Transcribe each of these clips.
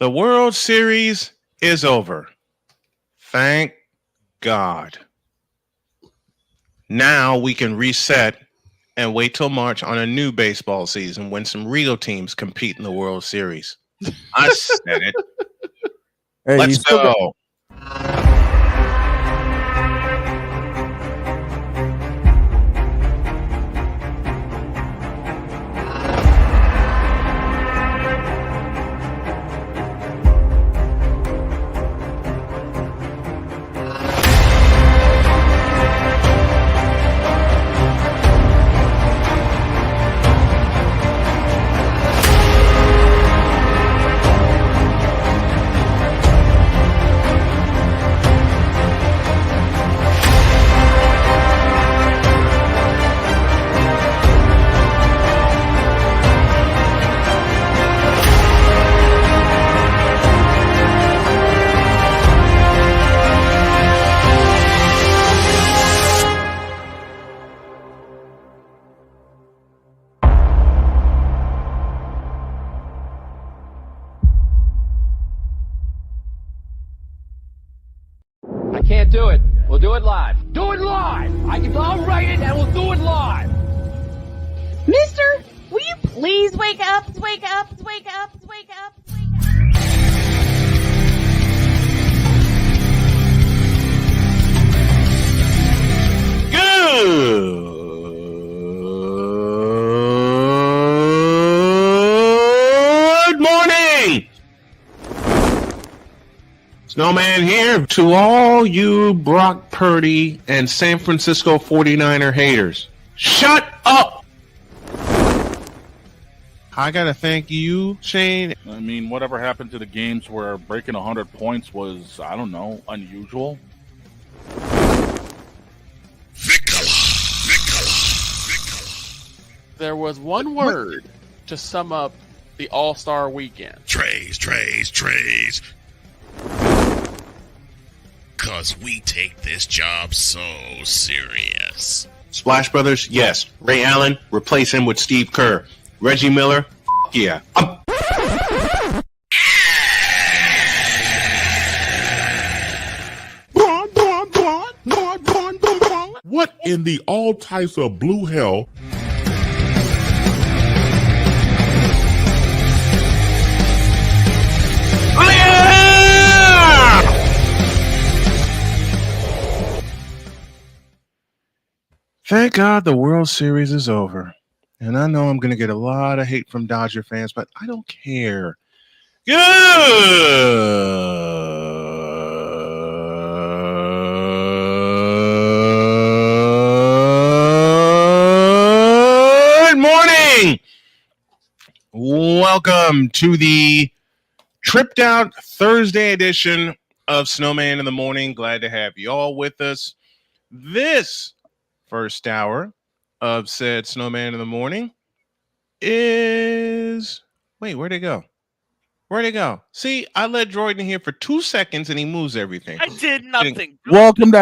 The World Series is over. Thank God. Now we can reset and wait till March on a new baseball season when some real teams compete in the World Series. I said it. Hey, Let's go. I can't do it. We'll do it live. Do it live! I'll write it and we'll do it live! Mister, will you please wake up, wake up, wake up, wake up, wake up? Good morning. Snowman here to all you Brock Purdy and San Francisco 49er haters. Shut up! I gotta thank you, Shane. I mean, whatever happened to the games where breaking 100 points was, I don't know, unusual? There was one word to sum up the All-Star weekend. Trays. Cause we take this job so serious. Splash Brothers, yes. Ray Allen, replace him with Steve Kerr. Reggie Miller, yeah. What in the all types of blue hell? Thank God the World Series is over. And I know I'm going to get a lot of hate from Dodger fans, but I don't care. Good morning. Welcome to the tripped out Thursday edition of Snowman in the Morning. Glad to have you all with us. This first hour of said Snowman in the Morning is... Wait, where'd it go? Where'd it go? See, I let Droid in here for 2 seconds and he moves everything. I did nothing. Welcome to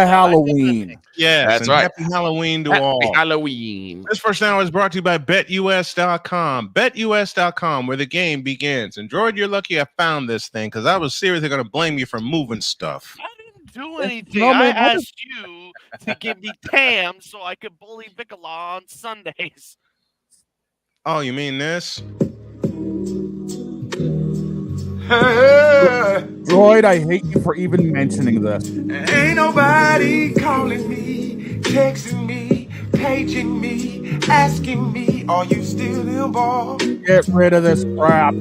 Halloween. Yes, That's and right. Happy Halloween to Happy all. Halloween. This first hour is brought to you by BetUS.com. BetUS.com, where the game begins. And Droid, you're lucky I found this thing because I was seriously going to blame you for moving stuff. I didn't do anything. No, I man, asked you to give me TAM so I could bully Bicola on Sundays. Oh, you mean this? Droid, I hate you for even mentioning this. Ain't nobody calling me, texting me, paging me, asking me, are you still involved? Get rid of this crap.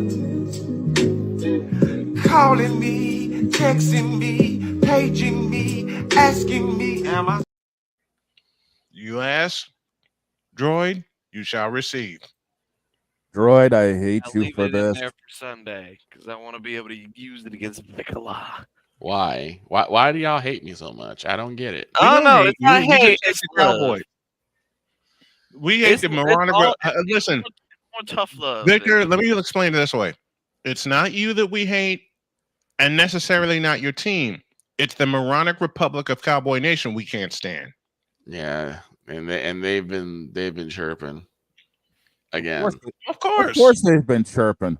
Calling me, texting me, paging me, asking me, am I? You ask, Droid, you shall receive. Droid, I hate I'll you leave for it in this. there for Sunday because I want to be able to use it against Bicola. Why? Why do y'all hate me so much? I don't get it. We Oh don't no, hate it's not you. We hate. just hate It's the love. Cowboys. We hate It's the moronic. all- Listen, More tough love. Victor, let me explain it this way. It's not you that we hate and necessarily not your team. It's the moronic Republic of Cowboy Nation we can't stand. Yeah, and they've been chirping again. Of course. Of course they've been chirping.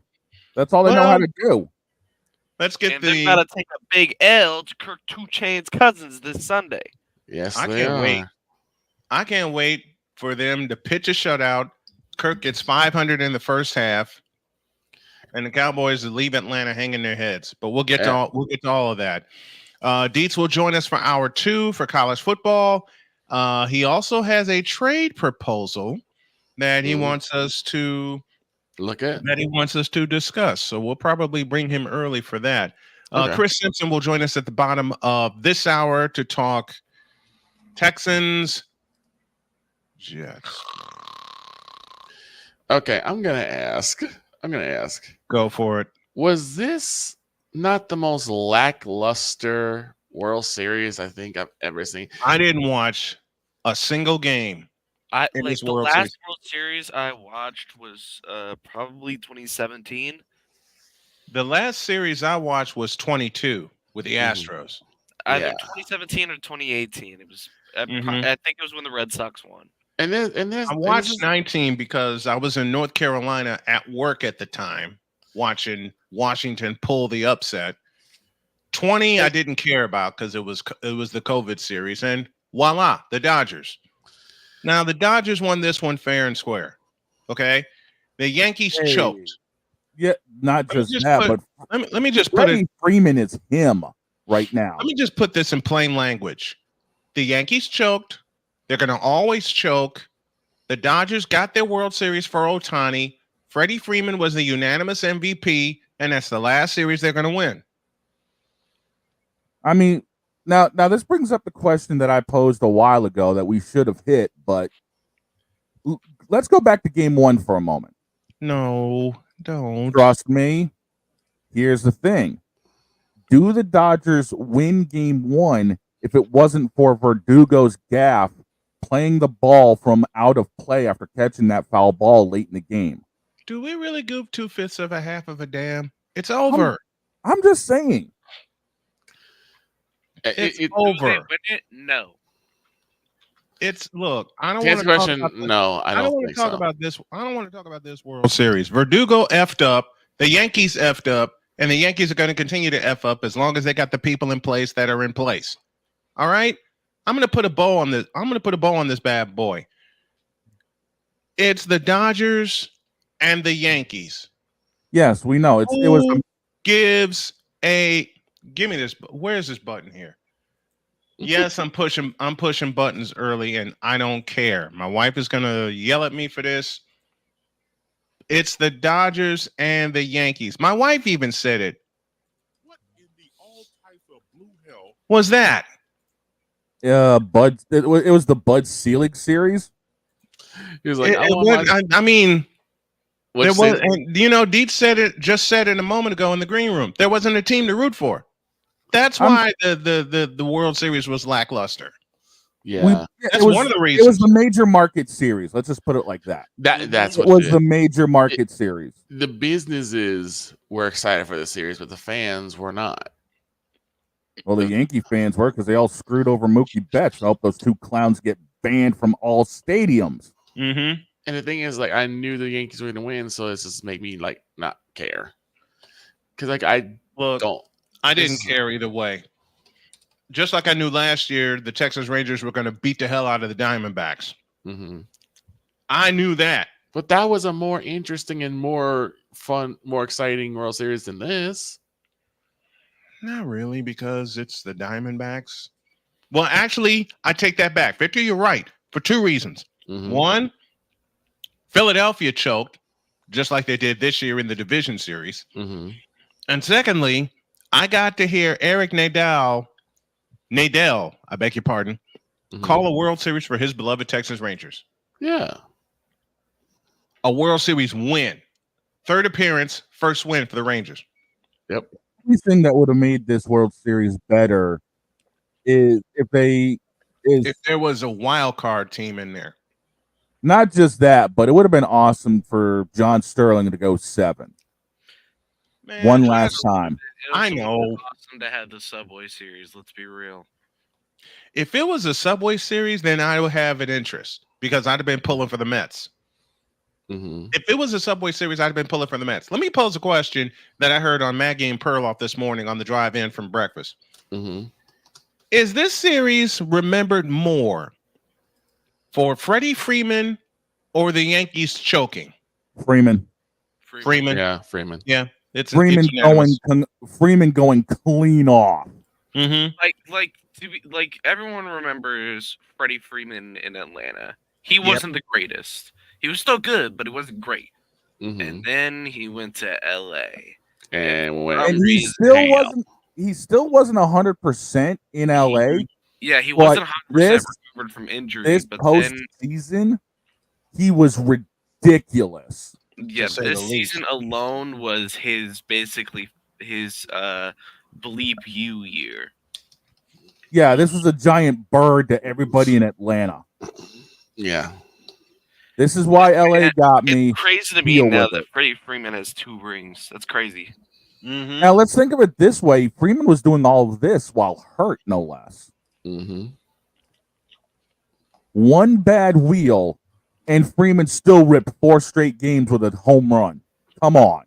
That's all they know how Well, to do. Let's get And they're about to take a big L to Kirk 2 Chainz Cousins this Sunday. Yes, I they can't are. wait. I can't wait for them to pitch a shutout. Kirk gets 500 in the first half, and the Cowboys leave Atlanta hanging their heads. But we'll get to all of that. Dietz will join us for hour 2 for college football. He also has a trade proposal that he wants us to discuss. So we'll probably bring him early for that. Okay. Chris Simpson will join us at the bottom of this hour to talk Texans, Jets. Okay, I'm gonna ask. Go for it. Was this not the most lackluster World Series I think I've ever seen? I didn't watch a single game. The World last Series. World Series I watched was probably 2017. The last series I watched was 22 with the Astros. Either 2017 or 2018. It was. I think it was when the Red Sox won. I watched 19 because I was in North Carolina at work at the time, watching Washington pull the upset. 20 I didn't care about because it was the COVID series, and voila, the Dodgers. Now the Dodgers won this one fair and square. Okay, the Yankees choked. Yeah, not just that, but let me just put Freddie Freeman is him right now. Let me just put this in plain language. The Yankees choked. They're going to always choke. The Dodgers got their World Series for Ohtani. Freddie Freeman was the unanimous MVP, and that's the last series they're going to win. I mean, now this brings up the question that I posed a while ago that we should have hit, but let's go back to game 1 for a moment. No, don't. Trust me. Here's the thing. Do the Dodgers win game 1 if it wasn't for Verdugo's gaff playing the ball from out of play after catching that foul ball late in the game? Do we really give 2/5 of a half of a damn? It's over. I'm just saying. It's Do they over. win it? No. Look. I don't To want answer to the question, no, I don't want to think talk so. about this. I don't want to talk about this World Series. Verdugo effed up. The Yankees effed up, and the Yankees are going to continue to F up as long as they got the people in place that are in place. All right. I'm going to put a bow on this. I'm going to put a bow on this bad boy. It's the Dodgers and the Yankees. Yes, we know. It was give me this. Where's this button here? Yes, I'm pushing buttons early, and I don't care. My wife is going to yell at me for this. It's the Dodgers and the Yankees. My wife even said it. What in the all types of blue hell? Was that? Bud. It was the Bud Selig series. He was like, I mean, What'd there you was, say? and, Dietz said it a moment ago in the green room. There wasn't a team to root for. That's why the World Series was lackluster. Yeah, That's one of the reasons. It was the major market series. Let's just put it like that. That's It what was the major market series. The businesses were excited for the series, but the fans were not. Well, the Yankee fans were because they all screwed over Mookie Betts to help those two clowns get banned from all stadiums. Mm-hmm. And the thing is, like, I knew the Yankees were going to win, so it's just make me like not care. Because like I didn't care either way. Just like I knew last year, the Texas Rangers were going to beat the hell out of the Diamondbacks. Mm-hmm. I knew that. But that was a more interesting and more fun, more exciting World Series than this. Not really, because it's the Diamondbacks. Well, actually, I take that back. Victor, you're right for two reasons. Mm-hmm. One, Philadelphia choked, just like they did this year in the division series. Mm-hmm. And secondly, I got to hear Eric Nadel, I beg your pardon, call a World Series for his beloved Texas Rangers. Yeah. A World Series win. Third appearance, first win for the Rangers. Yep. The thing that would have made this World Series better is if there was a wild card team in there. Not just that, but it would have been awesome for John Sterling to go 7. Man, one last time. I know. Awesome to have the Subway Series. Let's be real. If it was a Subway Series, then I would have an interest because I'd have been pulling for the Mets. If it was a Subway Series, I'd have been pulling for the Mets. Let me pose a question that I heard on Maggie and Perloff this morning on the drive in from breakfast. Is this series remembered more for Freddie Freeman or the Yankees choking? Freeman. Freeman. Yeah, Freeman. Yeah. It's Freeman going clean off. Like everyone remembers Freddie Freeman in Atlanta. He wasn't the greatest. He was still good, but he wasn't great. And then he went to LA. And he still wasn't 100% in LA. Yeah, he wasn't 100% recovered from injury. This but postseason, he was ridiculous. Yeah, this season alone was basically his bleep you year. Yeah, this was a giant bird to everybody in Atlanta. Yeah. This is why LA got me. It's crazy to me now that Freddie Freeman has 2 rings. That's crazy. Now let's think of it this way: Freeman was doing all of this while hurt, no less. One bad wheel, and Freeman still ripped 4 straight games with a home run. Come on,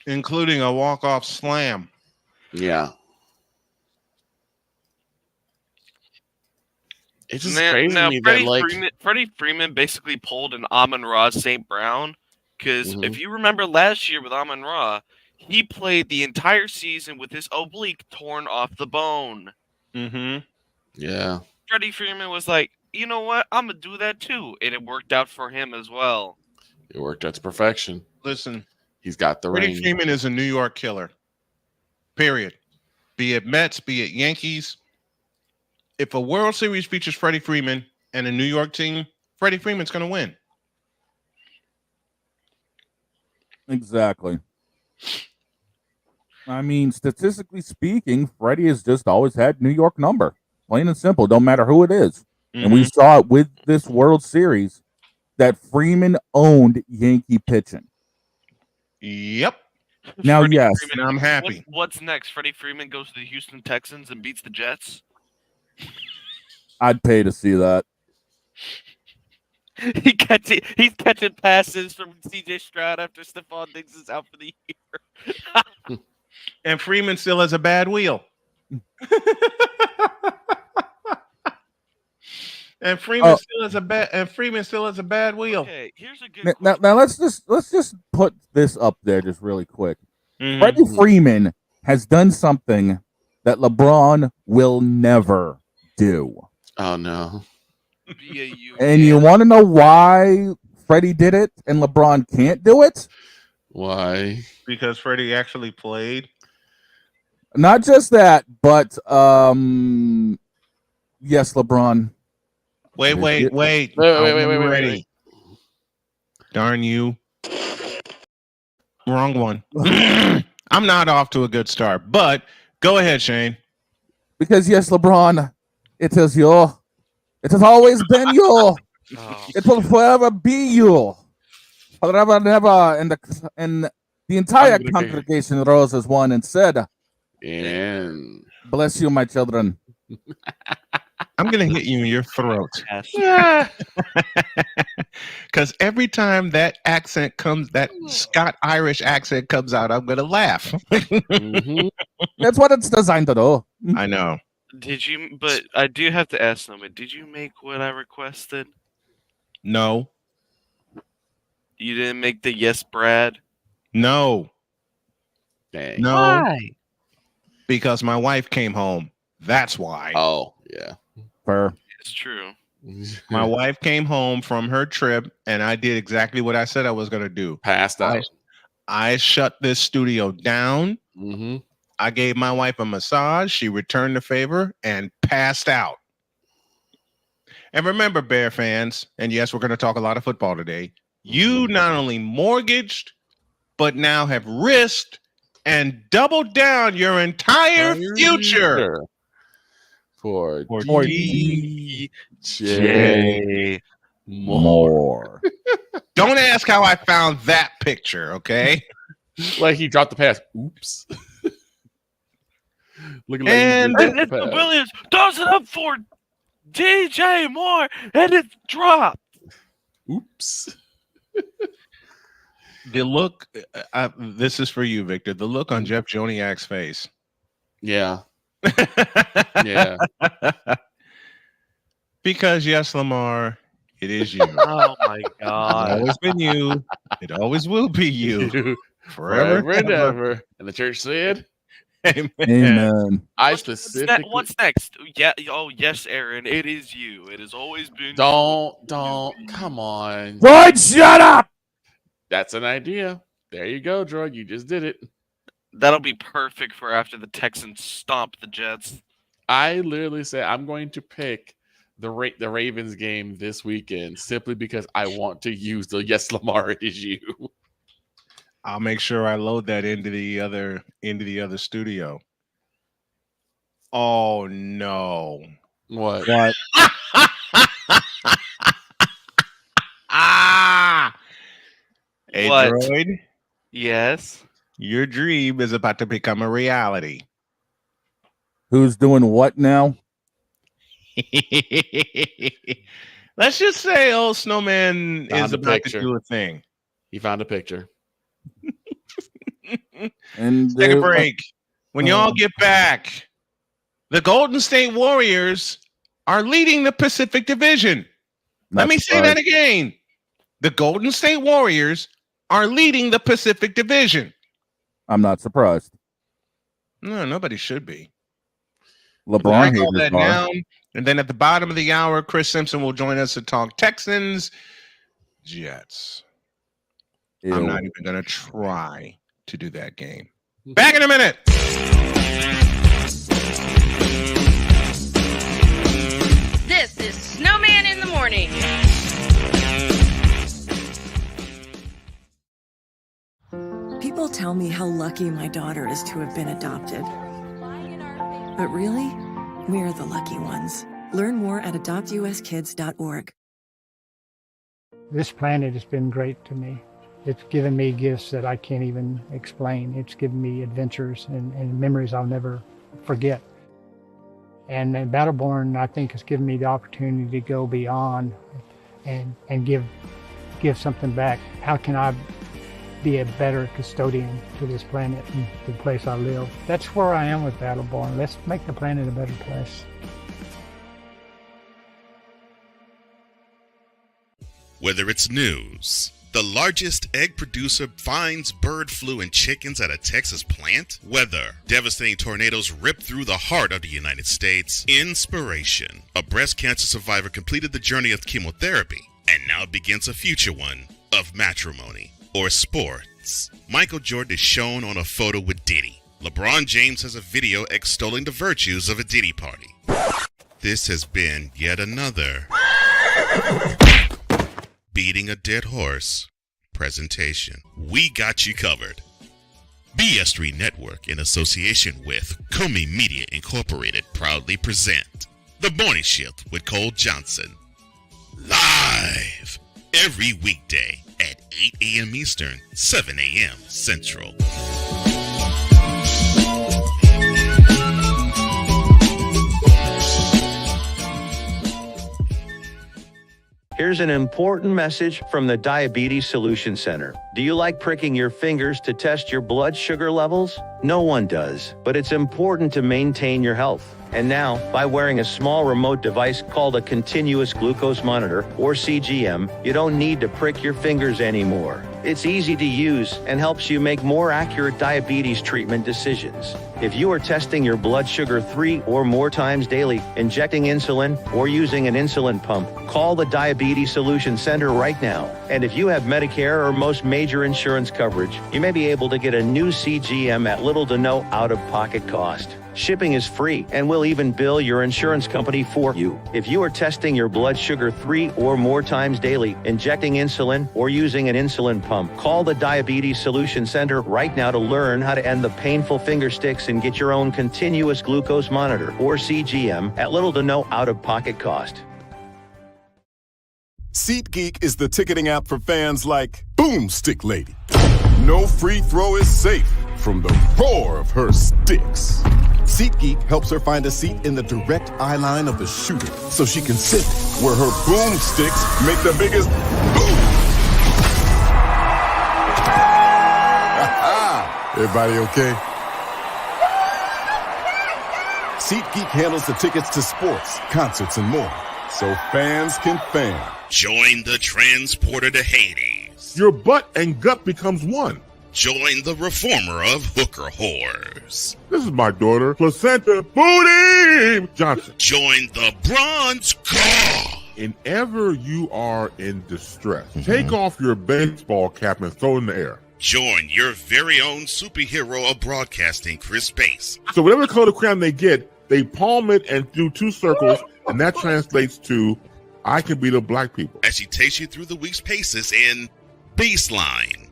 including a walk-off slam. Yeah. It's just crazy to me that Freddie Freeman basically pulled an Amon-Ra St. Brown because if you remember last year with Amon-Ra, he played the entire season with his oblique torn off the bone. Yeah. Freddie Freeman was like, you know what? I'm going to do that too. And it worked out for him as well. It worked out to perfection. Listen, he's got the Freddie ring. Freeman is a New York killer. Period. Be it Mets, be it Yankees. If a World Series features Freddie Freeman and a New York team, Freddie Freeman's going to win. exactly. I mean, statistically speaking, Freddie has just always had New York number, plain and simple. Don't matter who it is, and we saw it with this World Series that Freeman owned Yankee pitching. Yep. Now, Freddie yes, Freeman, I'm happy. What's next? Freddie Freeman goes to the Houston Texans and beats the Jets? I'd pay to see that. He's catching passes from C.J. Stroud after Stephon Diggs is out for the year. And Freeman still has a bad wheel. And Freeman still has a bad wheel. Okay, here's a good Now let's just put this up there just really quick. Freddie Freeman has done something that LeBron will never do. Oh no. And you want to know why Freddie did it and LeBron can't do it? Why? Because Freddie actually played. Not just that, but yes, LeBron. Wait. Wait. Darn you. Wrong one. I'm not off to a good start, but go ahead, Shane. Because yes, LeBron, it is you. It has always been you. It will forever be you. Forever and ever. And the entire congregation rose as one and said, and bless you, my children. I'm going to hit you in your throat. Because every time that accent comes, that Scott Irish accent comes out, I'm going to laugh. That's what it's designed to do. I know. But I do have to ask them, did you make what I requested? No. You didn't make the yes, Brad? No. Dang. No. Why? Because my wife came home. That's why. Oh, yeah. Fair. It's true. My wife came home from her trip, and I did exactly what I said I was going to do. Passed out. I shut this studio down. I gave my wife a massage. She returned the favor and passed out. And remember, Bear fans, and yes, we're going to talk a lot of football today. You not only mortgaged, but now have risked and doubled down your entire future for DJ Moore. Don't ask how I found that picture, okay? Like he dropped the pass. Oops. And it's Williams does it up for DJ Moore, and it's dropped. Oops. The look, this is for you, Victor. The look on Jeff Joniak's face. Yeah. Yeah. Because yes, Lamar, it is you. Oh my It's god. always been you. It always will be you. Forever and ever. And the church said, Amen. Amen. I What's specifically what's next? Yeah. Oh yes, Aaron. It is you. It has always been. don't come on. Rod, shut up. That's an idea. There you go, Drug. You just did it. That'll be perfect for after the Texans stomp the Jets. I literally said I'm going to pick the Ravens game this weekend simply because I want to use the yes, Lamar, it is you. I'll make sure I load that into the other studio. Oh no. What? What? Hey, What? Droid, Yes. your dream is about to become a reality. Who's doing what now? Let's just say old Snowman Found is a about picture. to do a thing. He found a picture. And Take a break. When y'all get back, the Golden State Warriors are leading the Pacific Division. Let me say that again. The Golden State Warriors are leading the Pacific Division. I'm not surprised. No, nobody should be. LeBron Write all that haters are. down. And then at the bottom of the hour, Chris Simpson will join us to talk Texans, Jets. Ew. I'm not even going to try to do that game. Back in a minute. This is Snowman in the Morning. People tell me how lucky my daughter is to have been adopted. But really, we're the lucky ones. Learn more at adoptuskids.org. This planet has been great to me. It's given me gifts that I can't even explain. It's given me adventures and memories I'll never forget. And Battleborn, I think, has given me the opportunity to go beyond and give something back. How can I be a better custodian to this planet and the place I live? That's where I am with Battleborn. Let's make the planet a better place. Whether it's news, the largest egg producer finds bird flu in chickens at a Texas plant, weather, devastating tornadoes rip through the heart of the United States, inspiration, a breast cancer survivor completed the journey of chemotherapy and now begins a future one of matrimony or sports. Michael Jordan is shown on a photo with Diddy. LeBron James has a video extolling the virtues of a Diddy party. This has been yet another beating a dead horse presentation. We got you covered. BS3 Network, in association with Comey Media Incorporated, proudly present The Morning Shift with Cole Johnson. Live every weekday at 8 a.m. Eastern, 7 a.m. Central. Here's an important message from the Diabetes Solution Center. Do you like pricking your fingers to test your blood sugar levels? No one does, but it's important to maintain your health. And now, by wearing a small remote device called a continuous glucose monitor, or CGM, you don't need to prick your fingers anymore. It's easy to use and helps you make more accurate diabetes treatment decisions. If you are testing your blood sugar 3 or more times daily, injecting insulin, or using an insulin pump, call the Diabetes Solution Center right now. And if you have Medicare or most major insurance coverage, you may be able to get a new CGM at little to no out-of-pocket cost. Shipping is free, and we'll even bill your insurance company for you. If you are testing your blood sugar 3 or more times daily, injecting insulin, or using an insulin pump, call the Diabetes Solution Center right now to learn how to end the painful finger sticks and get your own continuous glucose monitor, or CGM, at little to no out-of-pocket cost. SeatGeek is the ticketing app for fans like Boomstick Lady. No free throw is safe from the roar of her sticks. SeatGeek helps her find a seat in the direct eye line of the shooter so she can sit where her boomsticks make the biggest boom. Everybody okay? SeatGeek handles the tickets to sports, concerts, and more, so fans can fan. Join the transporter to Hades. Your butt and gut becomes one. Join the reformer of hooker whores. This is my daughter, Placenta Booty Johnson. Join the bronze car. Whenever you are in distress, take off your baseball cap and throw it in the air. Join your very own superhero of broadcasting, Chris Bass. So whatever color crayon they get, they palm it and do 2 circles, and that translates to, I can be the black people. As she takes you through the week's paces in Baseline.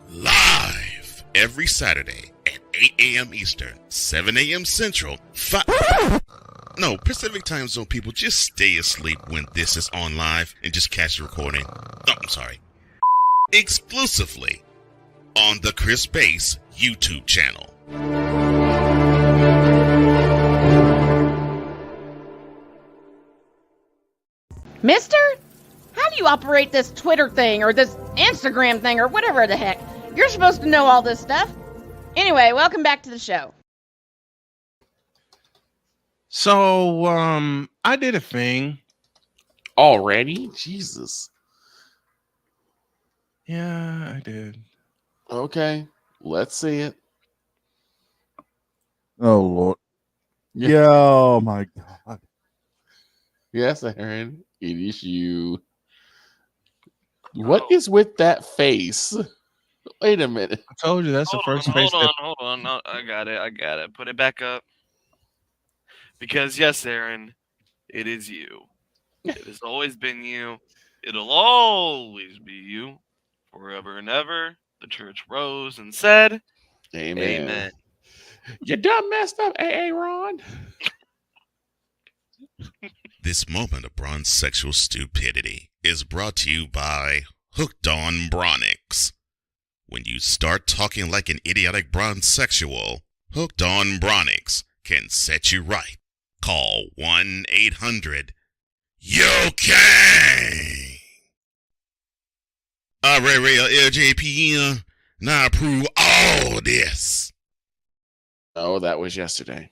Live every Saturday at 8 a.m. Eastern, 7 a.m. Central, Pacific Time Zone people, just stay asleep when this is on live and just catch the recording. Oh, I'm sorry. Exclusively on the Chris Bass YouTube channel. Mister, how do you operate this Twitter thing or this Instagram thing or whatever the heck? You're supposed to know all this stuff. Anyway, welcome back to the show. So, I did a thing. Already? Jesus. Yeah, I did. Okay, let's see it. Oh, Lord. Yeah, oh, my God. Yes, Aaron, it is you. What is with that face? Wait a minute. I told you that's the first face. Hold on. No, I got it. Put it back up. Because yes, Aaron, it is you. It has always been you. It'll always be you. Forever and ever. The church rose and said, Amen. You done messed up, AA Ron. This moment of bronze sexual stupidity is brought to you by Hooked on Bronix. When you start talking like an idiotic bronze sexual, Hooked on Bronix can set you right. Call 1-800-YO-KANG. LJPN, now approve all this. Oh, that was yesterday.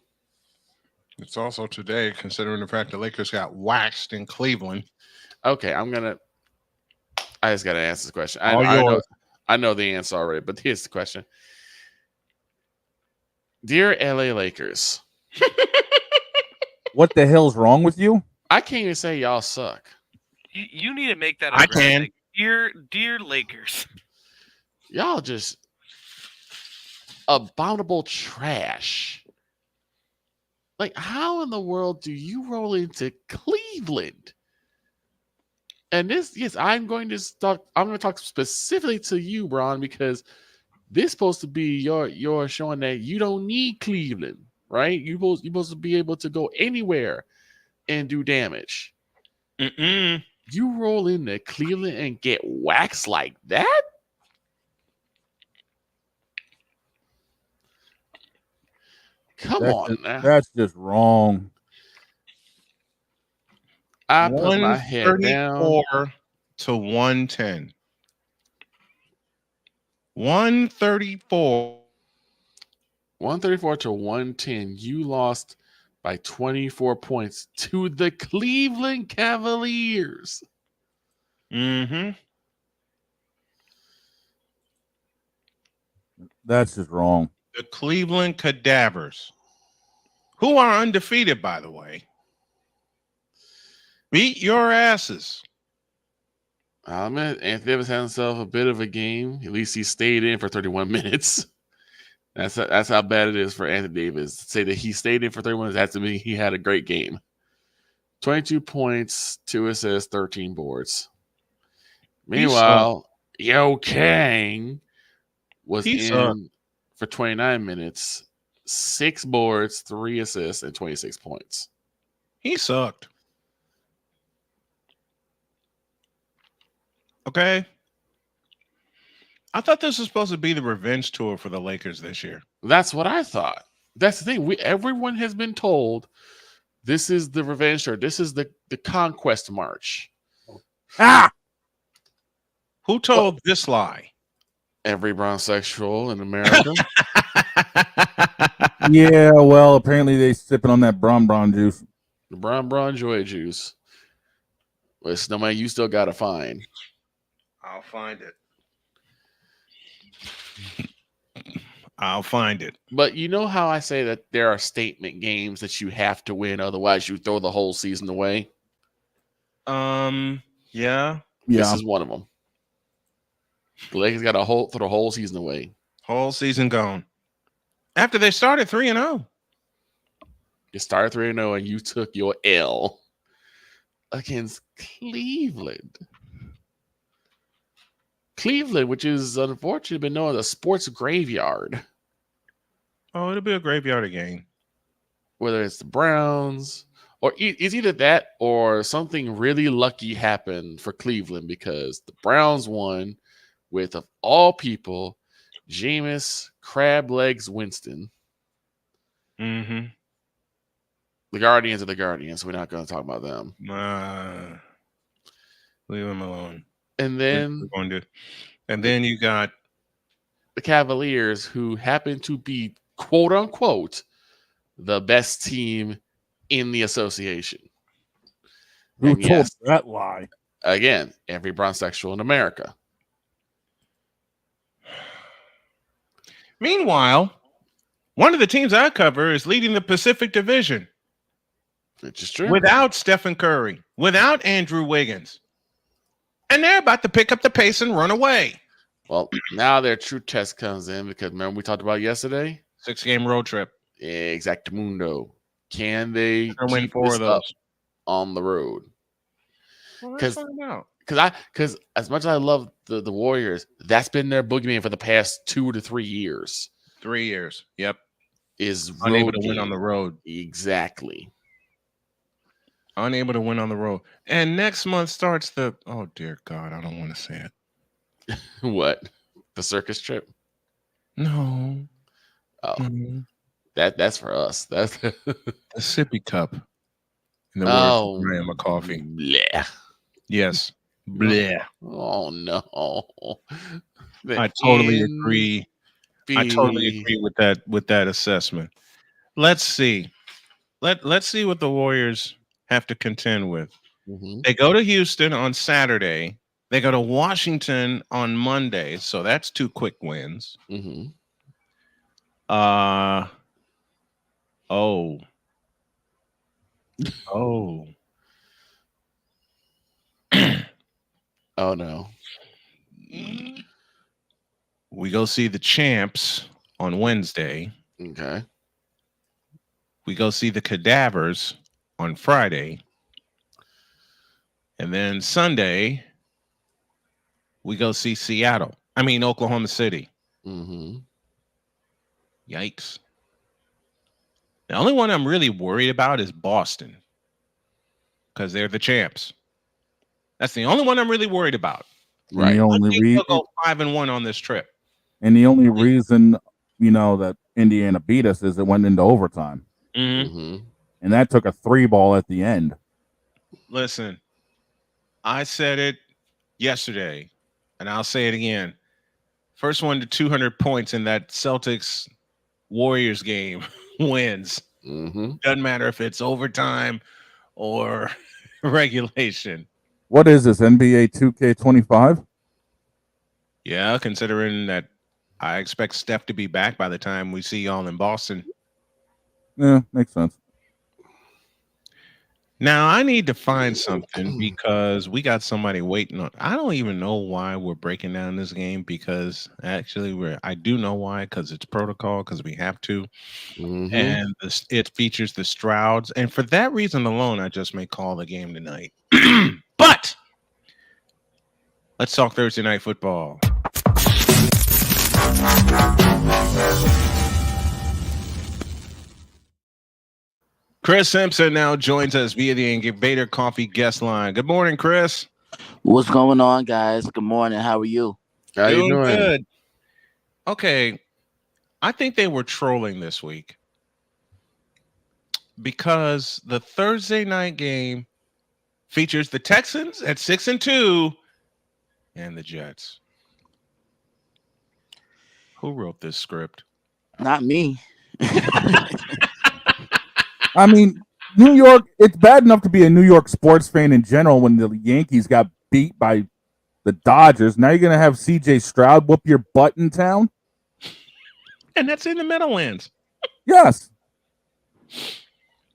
It's also today, considering the fact the Lakers got waxed in Cleveland. Okay, I just got to answer this question. I know the answer already, but here's the question. Dear LA Lakers. What the hell's wrong with you? I can't even say y'all suck. You need to make that. I can. Like, dear Lakers. Y'all just abominable trash. Like, how in the world do you roll into Cleveland? And this, yes, I'm going to talk specifically to you, Bron, because this is supposed to be your showing that you don't need Cleveland, right? You're supposed to be able to go anywhere and do damage. You roll into Cleveland and get waxed like that? Come on, now. That's just wrong. I put my head down. 134 to 110. 134. 134 to 110. You lost by 24 points to the Cleveland Cavaliers. That's just wrong. The Cleveland Cadavers, who are undefeated, by the way, beat your asses. Anthony Davis had himself a bit of a game. At least he stayed in for 31 minutes. That's how bad it is for Anthony Davis. To say that he stayed in for 31 minutes, that to me, he had a great game. 22 points, 2 assists, 13 boards. Meanwhile, Yo Kang was in for 29 minutes, 6 boards, 3 assists, and 26 points. He sucked. Okay. I thought this was supposed to be the revenge tour for the Lakers this year. That's what I thought. That's the thing. Everyone has been told this is the revenge tour. This is the conquest march. Who told this lie? Every bronsexual in America. Yeah, well, apparently they sipping on that Bron juice. The Bron Joy juice. Well, Snowman, you still got to find. I'll find it. I'll find it. But you know how I say that there are statement games that you have to win, otherwise you throw the whole season away? Yeah. This is one of them. The Lakers got to throw the whole season away. Whole season gone. After they started 3-0. You started 3-0 and you took your L against Cleveland. Cleveland, which is unfortunately been known as a sports graveyard. Oh, it'll be a graveyard again. Whether it's the Browns or it's either that or something really lucky happened for Cleveland because the Browns won with, of all people, Jameis Crab Legs Winston. Mm-hmm. The Guardians are the Guardians. We're not going to talk about them. Leave them alone. And then you got the Cavaliers, who happen to be, quote unquote, the best team in the association. Who told that lie? Again, every bronsexual in America. Meanwhile, one of the teams I cover is leading the Pacific Division. Which is true. Without Stephen Curry, without Andrew Wiggins. And they're about to pick up the pace and run away. Well, now their true test comes in because remember we talked about yesterday? 6-game road trip. Exactamundo. Can they win 4 of those on the road? Because as much as I love the Warriors, that's been their boogeyman for the past 2 to 3 years. 3 years. Yep. Is unable to win on the road. Exactly. Unable to win on the road. And next month starts the, oh dear God, I don't want to say it. What? The circus trip? No. Oh. That's for us. That's the sippy cup. In the words of Graham McCoffee. Bleh. Yes. Bleh. Oh no. I totally agree. I totally agree with that assessment. Let's see. Let's see what the Warriors have to contend with. Mm-hmm. They go to Houston on Saturday. They go to Washington on Monday. So that's 2 quick wins. Mm-hmm. Oh no. We go see the champs on Wednesday. Okay. We go see the Cadavers on Friday. And then Sunday, we go see Oklahoma City. Mm-hmm. Yikes. The only one I'm really worried about is Boston because they're the champs. That's the only one I'm really worried about. Right. The only reason they'll go 5-1 on this trip. And the only reason, that Indiana beat us is it went into overtime. Mm-hmm. And that took a 3-ball at the end. Listen, I said it yesterday, and I'll say it again. First one to 200 points in that Celtics Warriors game wins. Mm-hmm. Doesn't matter if it's overtime or regulation. What is this, NBA 2K25? Yeah, considering that I expect Steph to be back by the time we see y'all in Boston. Yeah, makes sense. Now, I need to find something because we got somebody waiting on. I don't even know why we're breaking down this game because actually I do know why, because it's protocol, because we have to. Mm-hmm. And it features the Strouds. And for that reason alone, I just may call the game tonight. But let's talk Thursday Night Football. Chris Simpson now joins us via the Incubator Coffee guest line. Good morning, Chris. What's going on, guys? Good morning. How are you? How you doing? Good. Okay. I think they were trolling this week because the Thursday night game features the Texans at 6-2 and the Jets. Who wrote this script? Not me. I mean, New York, it's bad enough to be a New York sports fan in general when the Yankees got beat by the Dodgers. Now you're going to have CJ Stroud whoop your butt in town? And that's in the Meadowlands. Yes.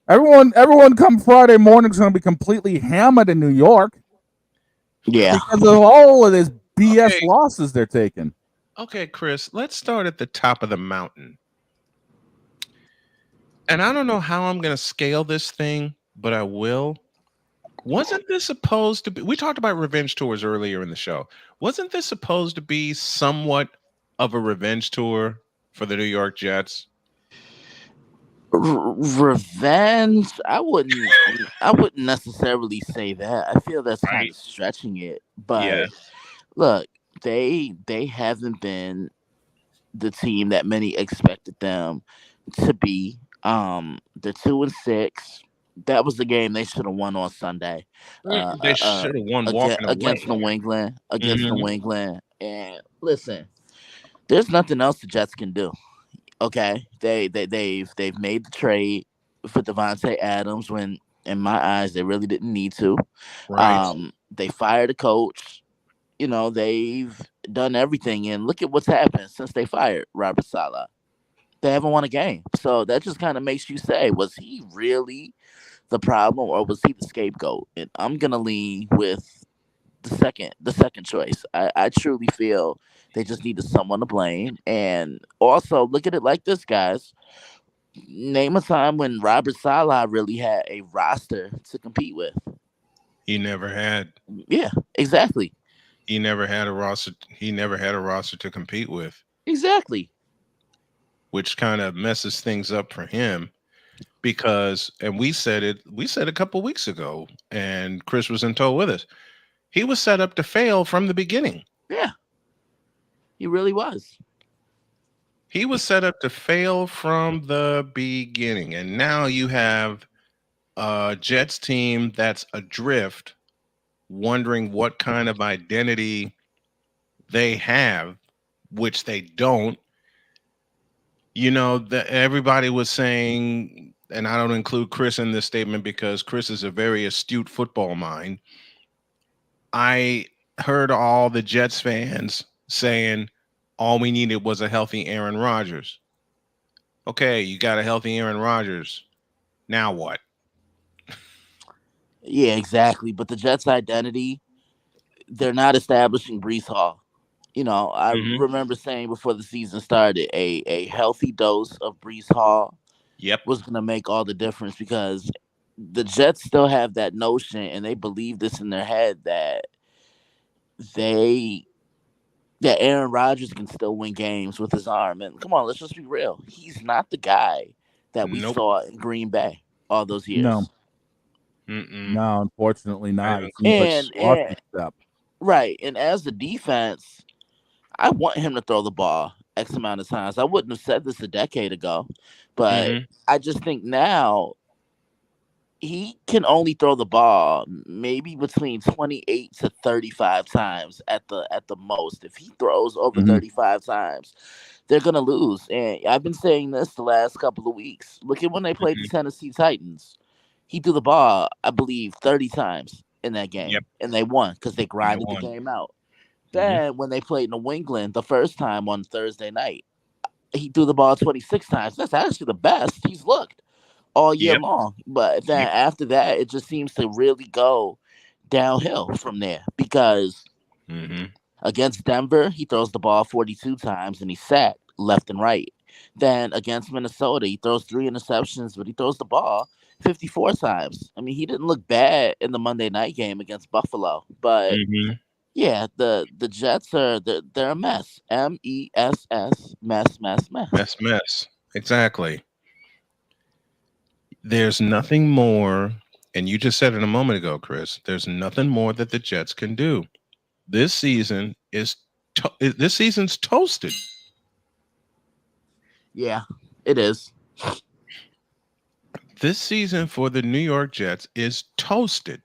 Everyone come Friday morning is going to be completely hammered in New York. Yeah. Because of all of this BS losses they're taking. Okay, Chris, let's start at the top of the mountain. And I don't know how I'm going to scale this thing, but I will. Wasn't this supposed to be? We talked about revenge tours earlier in the show. Wasn't this supposed to be somewhat of a revenge tour for the New York Jets? Revenge? I wouldn't necessarily say that. I feel that's kind of stretching it. But look, they haven't been the team that many expected them to be. They're 2-6. That was the game they should have won on Sunday. They should have won walking against away. New England. Mhm. New England. And listen, there's nothing else the Jets can do. Okay, they've made the trade for Devontae Adams when, in my eyes, they really didn't need to. Right. They fired a coach. You know, they've done everything, and look at what's happened since they fired Robert Saleh. They haven't won a game, so that just kind of makes you say, was he really the problem, or was he the scapegoat? And I'm gonna lean with the second choice. I truly feel they just needed someone to blame. And also look at it like this, guys. Name a time when Robert Saleh really had a roster to compete with. He never had. Yeah, exactly. He never had a roster. He never had a roster to compete with, Exactly. which kind of messes things up for him. Because, and we said a couple weeks ago, and Chris was in tow with us. He was set up to fail from the beginning. Yeah. He really was. He was set up to fail from the beginning. And now you have a Jets team that's adrift, wondering what kind of identity they have, which they don't. You know, everybody was saying, and I don't include Chris in this statement because Chris is a very astute football mind. I heard all the Jets fans saying all we needed was a healthy Aaron Rodgers. Okay, you got a healthy Aaron Rodgers. Now what? Yeah, exactly. But the Jets' identity, they're not establishing Breece Hall. You know, I remember saying before the season started, a healthy dose of Breece Hall was going to make all the difference, because the Jets still have that notion, and they believe this in their head, that Aaron Rodgers can still win games with his arm. And come on, let's just be real. He's not the guy that we saw in Green Bay all those years. No. No, unfortunately not. It seems And, like a lucky step. right. And as the defense, I want him to throw the ball X amount of times. I wouldn't have said this a decade ago, but I just think now he can only throw the ball maybe between 28 to 35 times at the most. If he throws over 35 times, they're going to lose. And I've been saying this the last couple of weeks. Look at when they played the Tennessee Titans. He threw the ball, I believe, 30 times in that game, and they won because they grinded the game out. Then when they played New England the first time on Thursday night, he threw the ball 26 times. That's actually the best he's looked all year long. But then after that, it just seems to really go downhill from there, because against Denver, he throws the ball 42 times and he's sacked left and right. Then against Minnesota, he throws 3 interceptions, but he throws the ball 54 times. I mean, he didn't look bad in the Monday night game against Buffalo, but yeah, the Jets they're a mess. MESS, mess. Mess. Exactly. There's nothing more, and you just said it a moment ago, Chris. There's nothing more that the Jets can do. This season this season's toasted. Yeah, it is. This season for the New York Jets is toasted.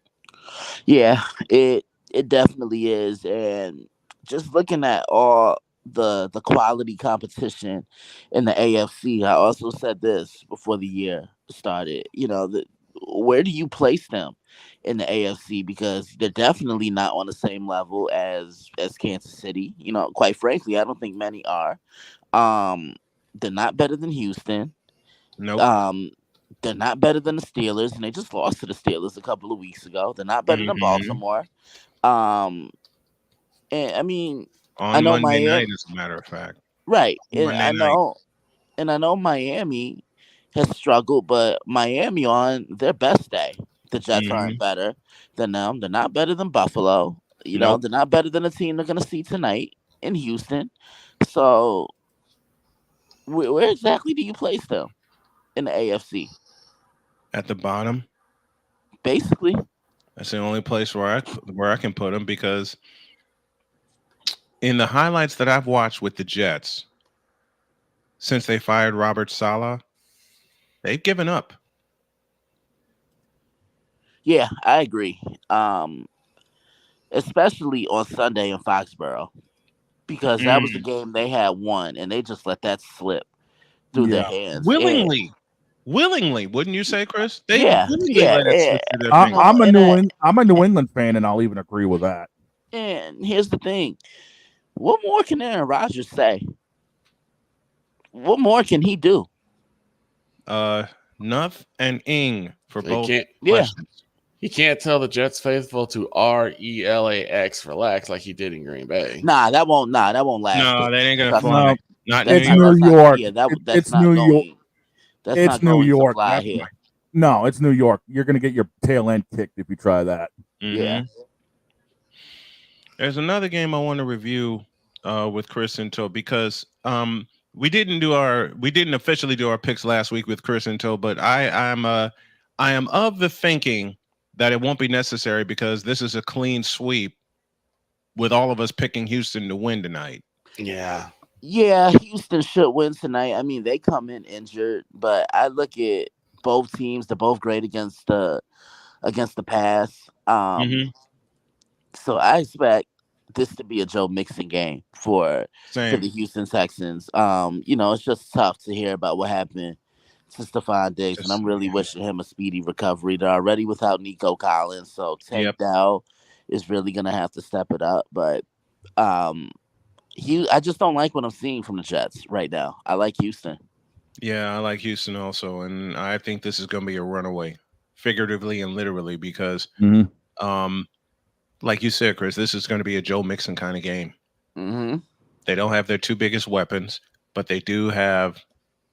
Yeah, it definitely is. And just looking at all the quality competition in the AFC. I also said this before the year started. Where do you place them in the AFC? Because they're definitely not on the same level as Kansas City. Quite frankly, I don't think many are. They're not better than Houston. Nope. They're not better than the Steelers, and they just lost to the Steelers a couple of weeks ago. They're not better than Baltimore. And I mean, I On know Monday Miami, night, as a matter of fact. right? And Monday I night. know Miami has struggled, but Miami on their best day, the Jets aren't better than them. They're not better than Buffalo. Nope. They're not better than the team they're going to see tonight in Houston. So, where exactly do you place them in the AFC? At the bottom. Basically. That's the only place where I can put them, because in the highlights that I've watched with the Jets since they fired Robert Saleh, they've given up. Yeah, I agree. Especially on Sunday in Foxborough, because that was the game they had won, and they just let that slip through their hands. Willingly, wouldn't you say, Chris? They Yeah, willingly yeah, let it slip yeah. through their fingers. I'm a New England fan, and I'll even agree with that. And here's the thing: what more can Aaron Rodgers say? What more can he do? Nuff and Ing for both can't- questions. He can't tell the Jets faithful to RELAX, relax, like he did in Green Bay. Nah, that won't last. No, that ain't gonna Trust fly. me. Not It's in New York. Yeah, that's It's not New going. York. That's It's not New going York. to fly That's here. No, it's New York. You're gonna get your tail end kicked if you try that. Yeah. There's another game I want to review with Chris Into, because we didn't officially do our picks last week with Chris Into, but I am of the thinking that it won't be necessary, because this is a clean sweep with all of us picking Houston to win tonight. Yeah. Yeah, Houston should win tonight. I mean, they come in injured, but I look at both teams. They're both great against the pass. So I expect this to be a Joe Mixon game for the Houston Texans. It's just tough to hear about what happened to Stephon Diggs, and I'm really wishing him a speedy recovery. They're already without Nico Collins, so Tank Dell is really gonna have to step it up. But I just don't like what I'm seeing from the Jets right now. I like Houston. Yeah, I like Houston also, and I think this is going to be a runaway, figuratively and literally, because, like you said, Chris, this is going to be a Joe Mixon kind of game. They don't have their two biggest weapons, but they do have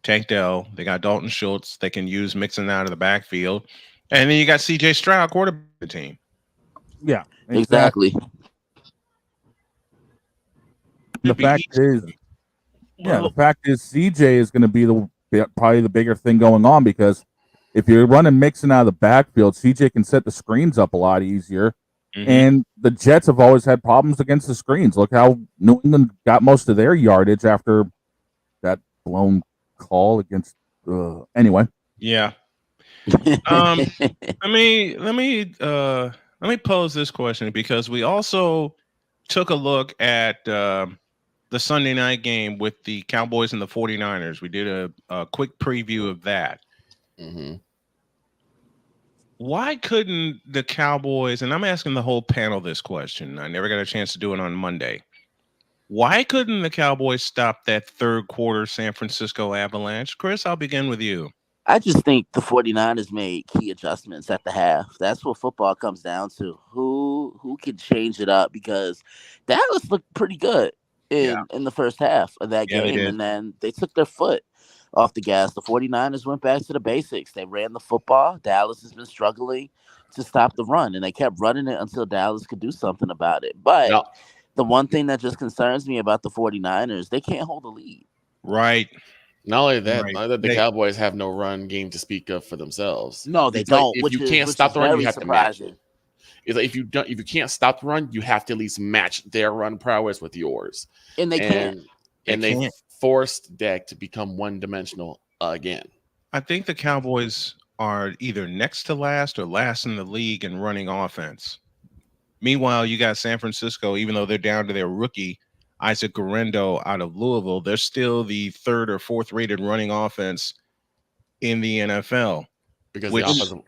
Tank Dell. They got Dalton Schultz. They can use Mixon out of the backfield, and then you got C.J. Stroud, quarterback of the team. Yeah, exactly. The fact is, CJ is going to be probably the bigger thing going on, because if you're running Mixon out of the backfield, CJ can set the screens up a lot easier. And the Jets have always had problems against the screens. Look how New England got most of their yardage after that blown call against. Anyway, yeah. Let me pose this question, because we also took a look at the Sunday night game with the Cowboys and the 49ers. We did a quick preview of that. Why couldn't the Cowboys, and I'm asking the whole panel this question, I never got a chance to do it on Monday. Why couldn't the Cowboys stop that third quarter San Francisco Avalanche? Chris, I'll begin with you. I just think the 49ers made key adjustments at the half. That's what football comes down to. Who can change it up? Because Dallas looked pretty good in the first half of that game, and then they took their foot off the gas. The 49ers went back to the basics. They ran the football. Dallas has been struggling to stop the run, and they kept running it until Dallas could do something about it. But the one thing that just concerns me about the 49ers, they can't hold a lead. Right. Not only that, the Cowboys have no run game to speak of for themselves. No, they don't. Like, if you can't stop the run, you have to match it. It's like if you can't stop the run, you have to at least match their run prowess with yours. And they can't. And they forced Dak to become one-dimensional again. I think the Cowboys are either next to last or last in the league in running offense. Meanwhile, you got San Francisco, even though they're down to their rookie, Isaac Guerrero out of Louisville, they're still the third or fourth rated running offense in the NFL, because which the offensive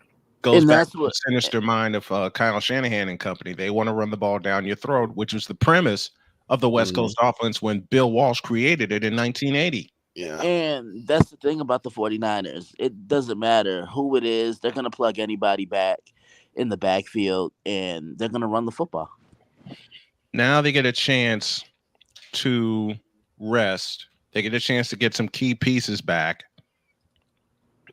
goes And back that's to what- the sinister mind of Kyle Shanahan and company. They want to run the ball down your throat, which was the premise of the West Coast offense when Bill Walsh created it in 1980. Yeah. And that's the thing about the 49ers. It doesn't matter who it is. They're going to plug anybody back in the backfield, and they're going to run the football. Now they get a chance to rest. They get a chance to get some key pieces back.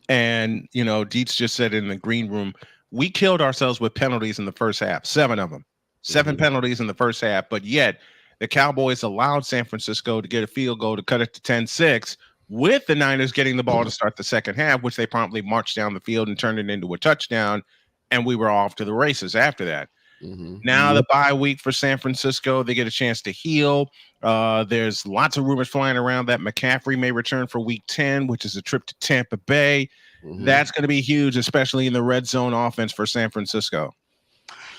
And, you know, Dietz just said in the green room, we killed ourselves with penalties in the first half, 7 of them, 7 penalties in the first half. But yet the Cowboys allowed San Francisco to get a field goal to cut it to 10-6 with the Niners getting the ball to start the second half, which they promptly marched down the field and turned it into a touchdown. And we were off to the races after that. Now the bye week for San Francisco, they get a chance to heal. There's lots of rumors flying around that McCaffrey may return for week 10, which is a trip to Tampa Bay. That's going to be huge, especially in the red zone offense for San Francisco.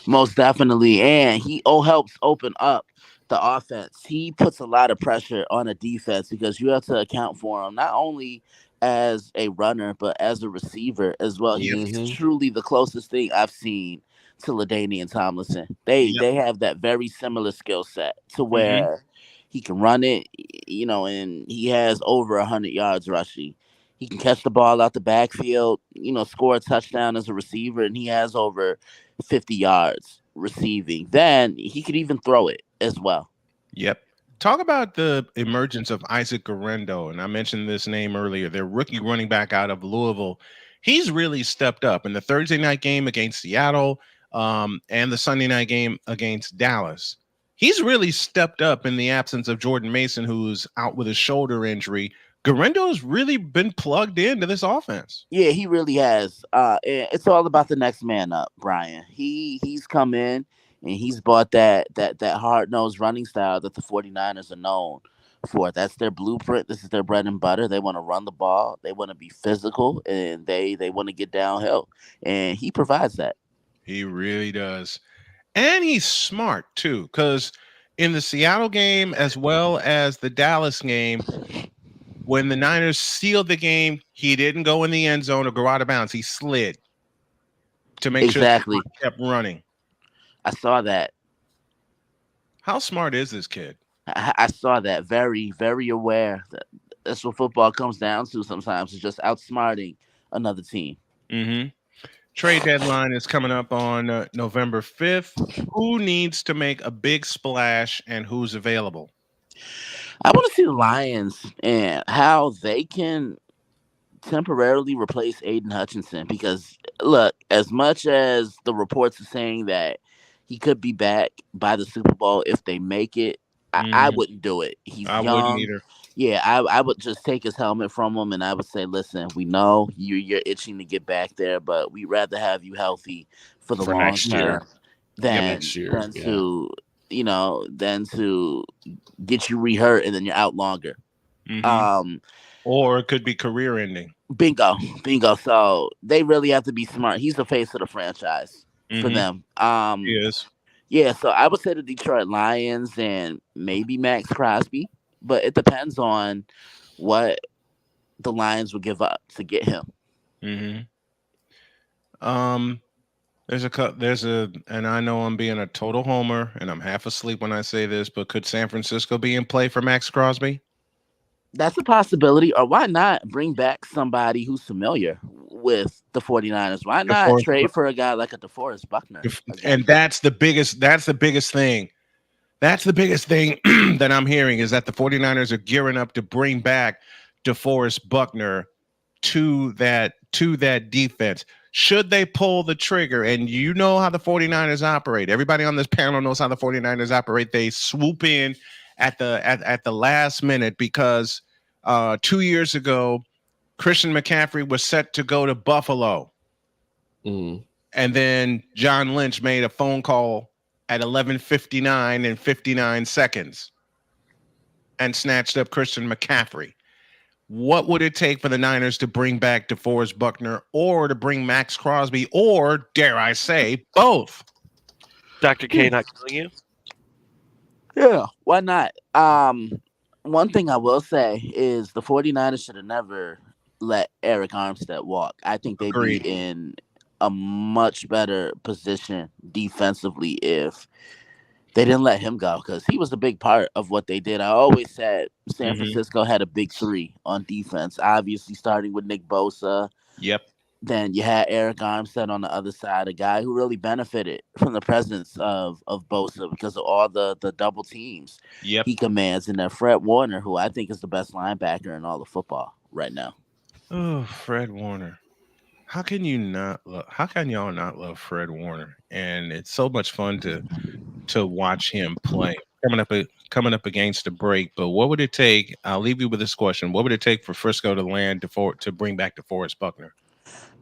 Most definitely. And he helps open up the offense. He puts a lot of pressure on a defense because you have to account for him not only as a runner, but as a receiver as well. He's truly the closest thing I've seen to LaDainian Tomlinson. They have that very similar skill set to where he can run it, you know, and he has over 100 yards rushing. He can catch the ball out the backfield, you know, score a touchdown as a receiver, and he has over 50 yards receiving. Then he could even throw it as well. Yep. Talk about the emergence of Isaac Guerrero, and I mentioned this name earlier. Their rookie running back out of Louisville. He's really stepped up in the Thursday night game against Seattle and the Sunday night game against Dallas. He's really stepped up in the absence of Jordan Mason, who's out with a shoulder injury. Guerrendo's really been plugged into this offense. Yeah, he really has. It's all about the next man up, Brian. He's come in and he's bought that hard-nosed running style that the 49ers are known for. That's their blueprint. This is their bread and butter. They want to run the ball. They want to be physical, and they want to get downhill. And he provides that. He really does. And he's smart, too, because in the Seattle game as well as the Dallas game, when the Niners sealed the game, he didn't go in the end zone or go out of bounds. He slid to make sure he kept running. I saw that. How smart is this kid? I saw that. Very, very aware. That's what football comes down to sometimes. It's just outsmarting another team. Trade deadline is coming up on November 5th. Who needs to make a big splash and who's available? I want to see the Lions and how they can temporarily replace Aiden Hutchinson because, look, as much as the reports are saying that he could be back by the Super Bowl if they make it, I wouldn't do it. He's young. Wouldn't either. Yeah, I would just take his helmet from him and I would say, listen, we know you're itching to get back there, but we'd rather have you healthy for the long term than to, you know, than to get you re-hurt and then you're out longer. Or it could be career ending. Bingo. So they really have to be smart. He's the face of the franchise for them. He is. Yeah, so I would say the Detroit Lions and maybe Max Crosby, but it depends on what the Lions would give up to get him. And I know I'm being a total homer and I'm half asleep when I say this, but could San Francisco be in play for Max Crosby? That's a possibility. Or why not bring back somebody who's familiar with the 49ers? Why not trade for a guy like a DeForest Buckner? And that's the biggest thing. That's the biggest thing that I'm hearing is that the 49ers are gearing up to bring back DeForest Buckner to that defense. Should they pull the trigger? And you know how the 49ers operate. Everybody on this panel knows how the 49ers operate. They swoop in at the last minute because 2 years ago, Christian McCaffrey was set to go to Buffalo. And then John Lynch made a phone call at 11:59 and 59 seconds and snatched up Christian McCaffrey. What would it take for the Niners to bring back DeForest Buckner or to bring Max Crosby or, dare I say, both? Dr. K not killing you? Yeah, why not? One thing I will say is the 49ers should have never let Eric Armstead walk. I think they'd Agreed. be in a much better position defensively if they didn't let him go, because he was a big part of what they did. I always said San Francisco had a big three on defense, obviously starting with Nick Bosa. Yep. Then you had Eric Armstead on the other side, a guy who really benefited from the presence of Bosa because of all the double teams he commands. And then Fred Warner, who I think is the best linebacker in all of football right now. Oh, Fred Warner. How can y'all not love Fred Warner? And it's so much fun to watch him play. Coming up against the break, but what would it take? I'll leave you with this question: what would it take for Frisco to land to bring back DeForest Buckner?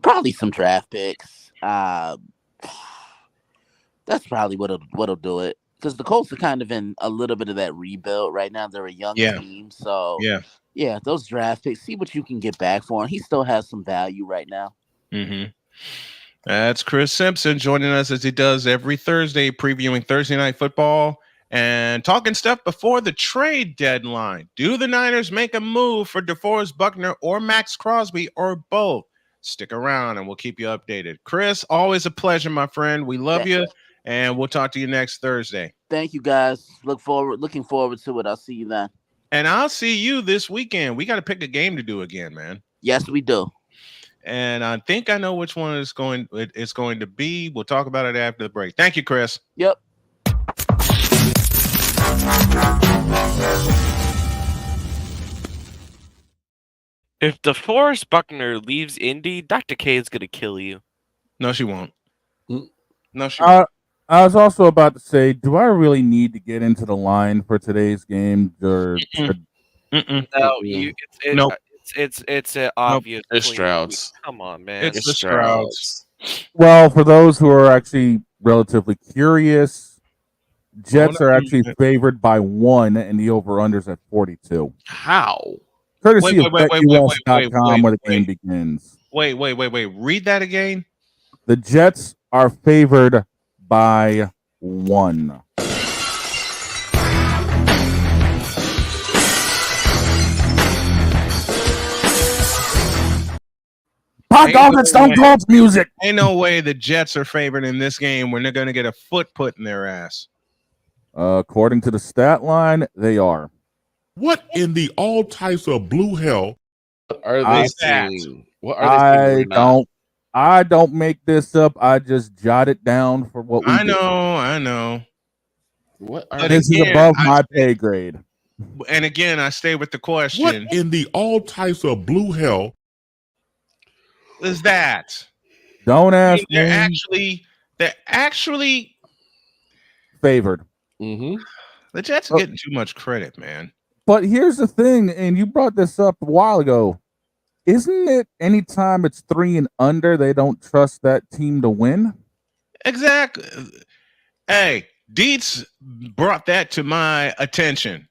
Probably some draft picks. That's probably what'll do it. Because the Colts are kind of in a little bit of that rebuild right now. They're a young team, so yeah, those draft picks. See what you can get back for him. He still has some value right now. Mm-hmm. That's Chris Simpson joining us as he does every Thursday, previewing Thursday Night Football and talking stuff before the trade deadline. Do the Niners make a move for DeForest Buckner or Max Crosby or both? Stick around and we'll keep you updated. Chris, always a pleasure, my friend. We love you, and we'll talk to you next Thursday. Thank you, guys. Looking forward to it. I'll see you then. And I'll see you this weekend. We got to pick a game to do again, man. Yes, we do. And I think I know which one it's going to be. We'll talk about it after the break. Thank you, Chris. Yep. If DeForest Buckner leaves Indy, Dr. K is going to kill you. No, she won't. No, she won't. I was also about to say, do I really need to get into the line for today's game? Or No, it's an obvious. It's Strouds. Come on, man. It's the Strouds. Well, for those who are actually relatively curious, Jets are actually favored by 1, and the over-under's at 42. How? Courtesy of BetUS.com, where the game begins. Wait. Read that again. The Jets are favored by 1. Pop off and Stone Cold's music. Ain't no way the Jets are favored in this game when they're going to get a foot put in their ass. According to the stat line, they are. What in the all types of blue hell are they saying? What are they saying? I don't make this up. I just jot it down for what we I know. What this is above my pay grade. And again, I stay with the question. What in the all types of blue hell is that? Don't ask me. They're actually favored. Mm-hmm. The Jets are getting too much credit, man. But here's the thing, and you brought this up a while ago. Isn't it anytime it's 3 and under, they don't trust that team to win? Exactly. Hey, Dietz brought that to my attention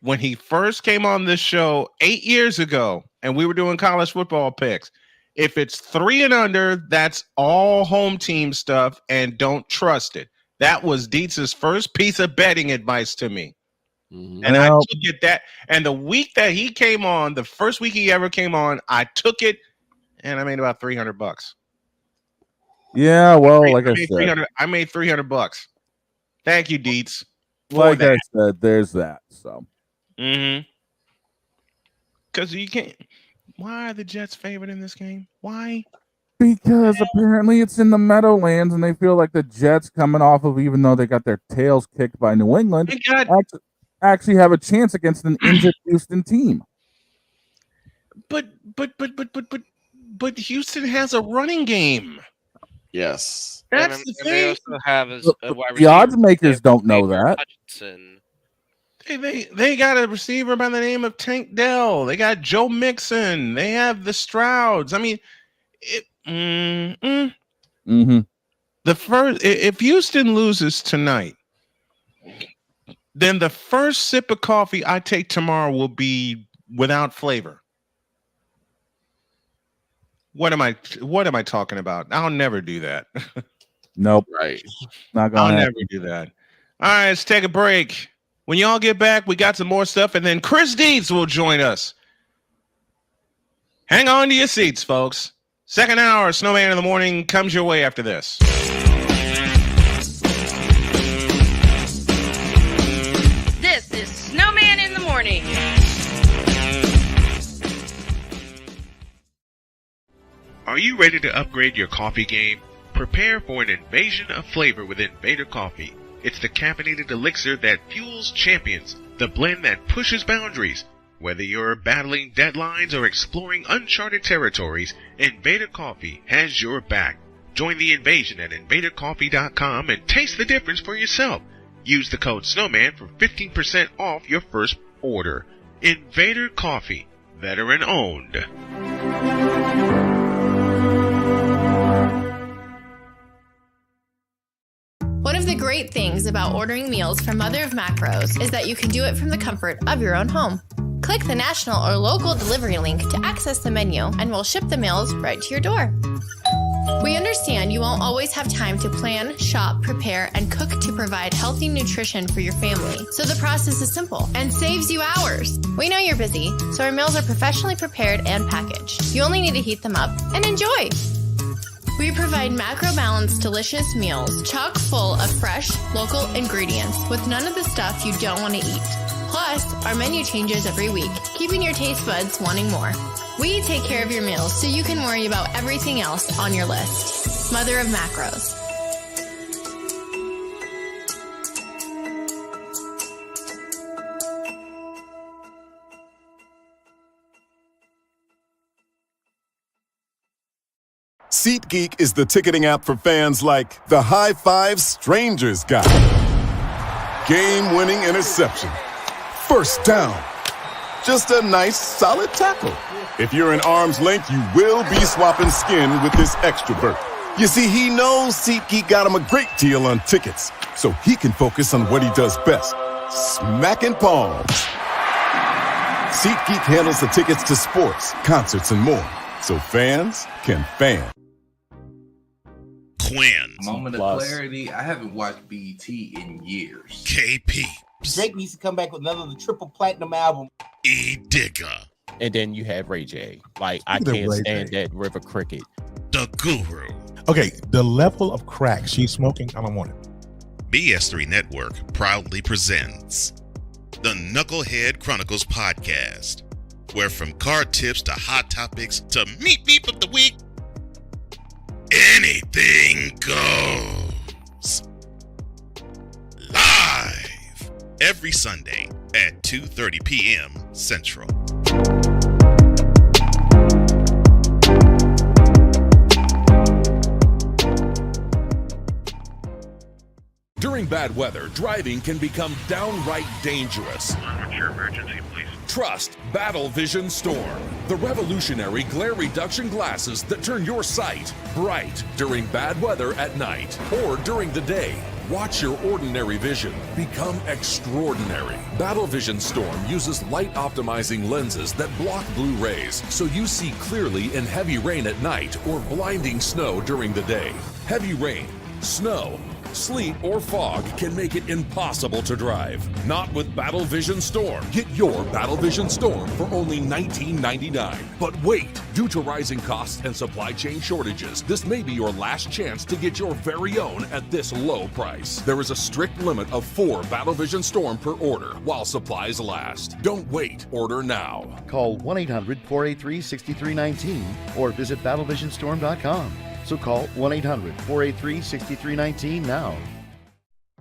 when he first came on this show 8 years ago, and we were doing college football picks. If it's 3 and under, that's all home team stuff, and don't trust it. That was Dietz's first piece of betting advice to me. Mm-hmm. And I took it that, and the week that he came on, the first week he ever came on, I took it, and I made about $300. Yeah, well, I said, I made $300. Thank you, Dietz. Like I said, there's that. So, because you can't. Why are the Jets favored in this game? Why? Because apparently it's in the Meadowlands, and they feel like the Jets, coming off of, even though they got their tails kicked by New England, actually have a chance against an injured Houston team. But Houston has a running game. Yes, that's the thing. They also have the odds makers don't know that. They got a receiver by the name of Tank Dell. They got Joe Mixon. They have the Strouds. I mean, the first, if Houston loses tonight, then the first sip of coffee I take tomorrow will be without flavor. What am I talking about? I'll never do that. Nope. Right. Not gonna I'll never do that. All right, let's take a break. When y'all get back, we got some more stuff, and then Chris Dietz will join us. Hang on to your seats, folks. Second hour, Snowman in the Morning comes your way after this. This is Snowman in the Morning. Are you ready to upgrade your coffee game? Prepare for an invasion of flavor with Invader Coffee. It's the caffeinated elixir that fuels champions, the blend that pushes boundaries. Whether you're battling deadlines or exploring uncharted territories, Invader Coffee has your back. Join the invasion at invadercoffee.com and taste the difference for yourself. Use the code SNOWMAN for 15% off your first order. Invader Coffee, veteran owned. One of the great things about ordering meals from Mother of Macros is that you can do it from the comfort of your own home. Click the national or local delivery link to access the menu, and we'll ship the meals right to your door. We understand you won't always have time to plan, shop, prepare, and cook to provide healthy nutrition for your family, so the process is simple and saves you hours. We know you're busy, so our meals are professionally prepared and packaged. You only need to heat them up and enjoy. We provide macro-balanced, delicious meals chock full of fresh, local ingredients with none of the stuff you don't want to eat. Plus, our menu changes every week, keeping your taste buds wanting more. We take care of your meals so you can worry about everything else on your list. Mother of Macros. SeatGeek is the ticketing app for fans like the High Five Strangers guy. Game-winning interception. First down. Just a nice, solid tackle. If you're in arm's length, you will be swapping skin with this extrovert. You see, he knows SeatGeek got him a great deal on tickets, so he can focus on what he does best, smacking palms. SeatGeek handles the tickets to sports, concerts, and more, so fans can fan. Quinn. Moment of clarity. I haven't watched BET in years. KP. Drake needs to come back with another triple platinum album. E Digger. And then you have Ray J. Like, I can't stand that River Cricket. The Guru. Okay, the level of crack she's smoking, I don't want it. BS3 Network proudly presents the Knucklehead Chronicles podcast, where from card tips to hot topics to meep of the week, anything goes. Live every Sunday at 2:30 p.m. Central. During bad weather, driving can become downright dangerous. What's your emergency, please? Trust Battle Vision Storm, the revolutionary glare reduction glasses that turn your sight bright during bad weather at night or during the day. Watch your ordinary vision become extraordinary. Battle Vision Storm uses light optimizing lenses that block blue rays, so you see clearly in heavy rain at night or blinding snow during the day. Heavy rain, snow, sleet, or fog can make it impossible to drive. Not with Battle Vision Storm. Get your Battle Vision Storm for only $19.99. But wait, due to rising costs and supply chain shortages, this may be your last chance to get your very own at this low price. There is a strict limit of 4 Battle Vision Storm per order while supplies last. Don't wait, order now. Call 1-800-483-6319 or visit battlevisionstorm.com. So call 1-800-483-6319 now.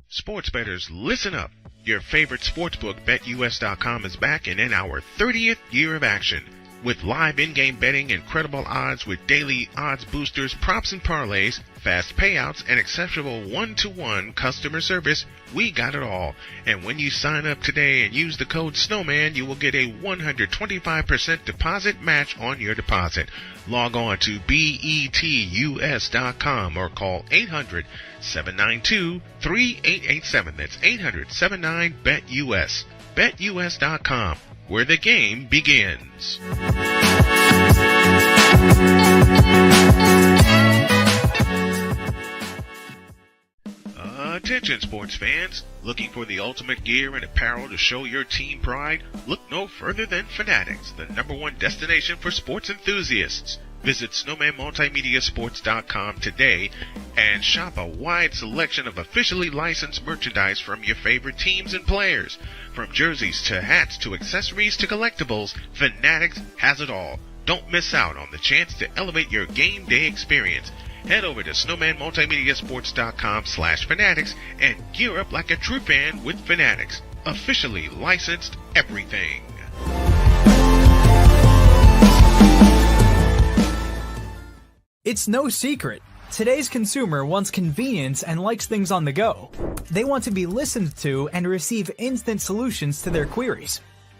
Sports bettors, listen up. Your favorite sportsbook, BetUS.com, is back and in our 30th year of action. With live in-game betting, incredible odds with daily odds boosters, props and parlays, fast payouts, and exceptional one-to-one customer service, we got it all. And when you sign up today and use the code SNOWMAN, you will get a 125% deposit match on your deposit. Log on to BETUS.com or call 800-792-3887. That's 800-79-BET-US. BetUS.com, where the game begins. Attention Attention sports fans, looking for the ultimate gear and apparel to show your team pride? Look no further than Fanatics, the #1 destination for sports enthusiasts. Visit SnowmanMultimediaSports.com today and shop a wide selection of officially licensed merchandise from your favorite teams and players. From jerseys to hats to accessories to collectibles, Fanatics has it all. Don't miss out on the chance to elevate your game day experience. Head over to SnowmanMultimediaSports.com/Fanatics and gear up like a true fan with Fanatics. Officially licensed everything. It's no secret. Today's consumer wants convenience and likes things on the go. They want to be listened to and receive instant solutions to their queries.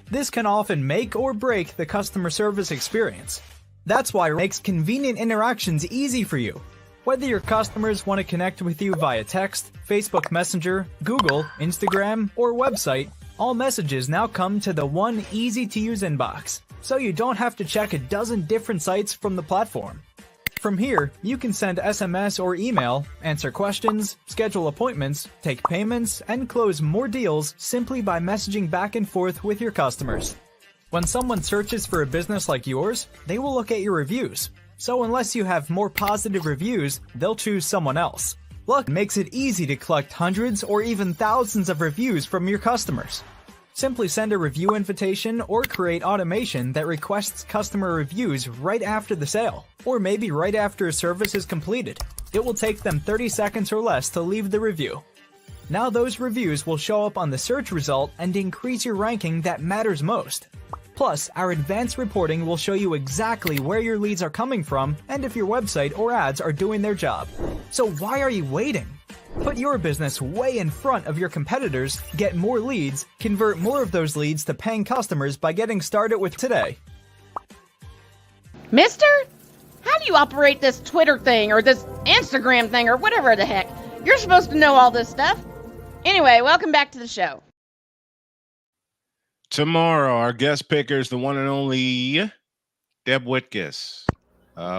This can often make or break the customer service experience. That's why it makes convenient interactions easy for you. Whether your customers want to connect with you via text, Facebook Messenger, Google, Instagram, or website, all messages now come to the one easy-to-use inbox, so you don't have to check a dozen different sites from the platform. From here, you can send SMS or email, answer questions, schedule appointments, take payments, and close more deals simply by messaging back and forth with your customers. When someone searches for a business like yours, they will look at your reviews. So unless you have more positive reviews, they'll choose someone else. Luck makes it easy to collect hundreds or even thousands of reviews from your customers. Simply send a review invitation or create automation that requests customer reviews right after the sale, or maybe right after a service is completed. It will take them 30 seconds or less to leave the review. Now those reviews will show up on the search result and increase your ranking that matters most. Plus, our advanced reporting will show you exactly where your leads are coming from and if your website or ads are doing their job. So why are you waiting? Put your business way in front of your competitors, get more leads, convert more of those leads to paying customers by getting started with today. Mister? How do you operate this Twitter thing or this Instagram thing or whatever the heck? You're supposed to know all this stuff. Anyway, welcome back to the show. Tomorrow, our guest picker is the one and only Deb Whitkus.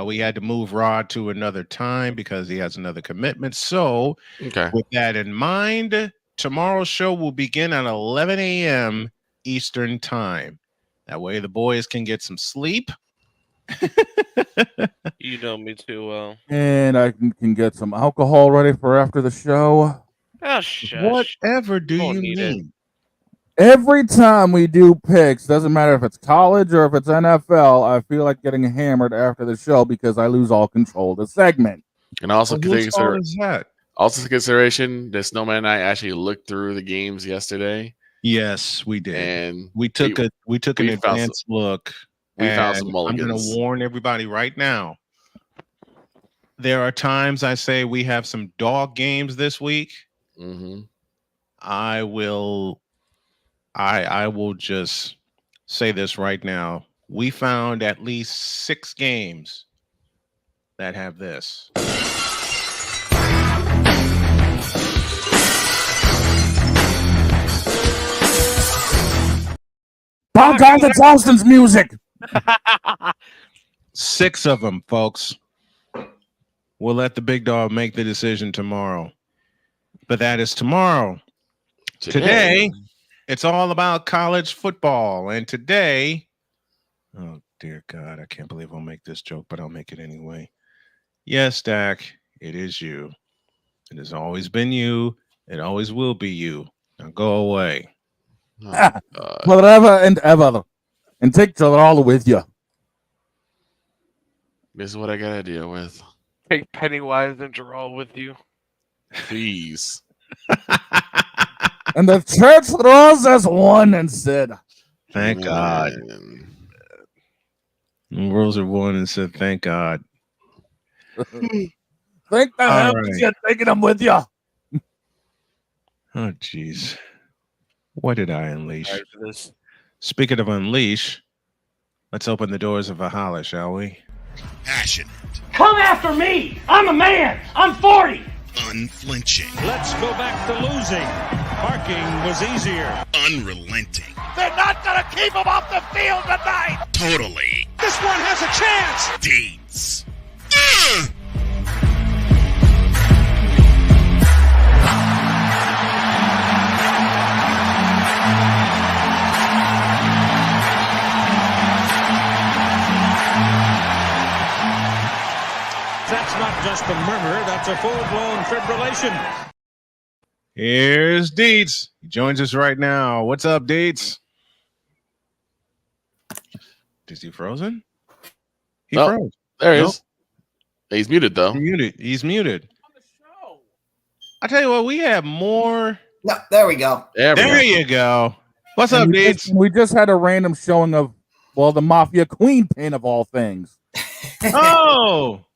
We had to move Rod to another time because he has another commitment. So, with that in mind, tomorrow's show will begin at 11 a.m. Eastern Time. That way the boys can get some sleep. You know me too well. And I can get some alcohol ready for after the show. Oh, shush. Whatever do Don't you need it. mean? Every time we do picks, doesn't matter if it's college or if it's NFL, I feel like getting hammered after the show because I lose all control of the segment. And also Whose fault is that? Also consideration, the Snowman and I actually looked through the games yesterday. Yes, we did. And we took an advanced look. We found and some I'm mulligans. going to warn everybody right now. There are times I say we have some dog games this week. Mm-hmm. I will just say this right now. We found at least 6 games that have this. Bob down to Charleston's music. 6 of them, folks. We'll let the big dog make the decision tomorrow. But that is tomorrow. Today, it's all about college football. And today, oh, dear God, I can't believe I'll make this joke, but I'll make it anyway. Yes, Dak, it is you. It has always been you. It always will be you. Now go away. Forever and ever. And take each other all with you. This is what I got to deal with. Take Pennywise and Gerald with you. Please. And the church rose as one and said, Thank God. And rose as one and said, thank God. Thank the All heavens right. you're taking them with you. Oh, jeez. What did I unleash? Sorry for this. Speaking of unleash, let's open the doors of Valhalla, shall we? Passionate, Come after me! I'm a man! I'm 40! unflinching, Let's go back to losing. Parking was easier. unrelenting, They're not gonna keep him off the field tonight! totally. This one has a chance! Deeds. That's not just a murmur, that's a full-blown fibrillation. Here's Deets. He joins us right now. What's up, Deets? Is he frozen? He froze. There he is. He's muted though. He's muted. I tell you what, we have more. No, there we go. There you go. What's up, Deets? We just had a random showing of, well, the Mafia Queen pin of all things. Oh,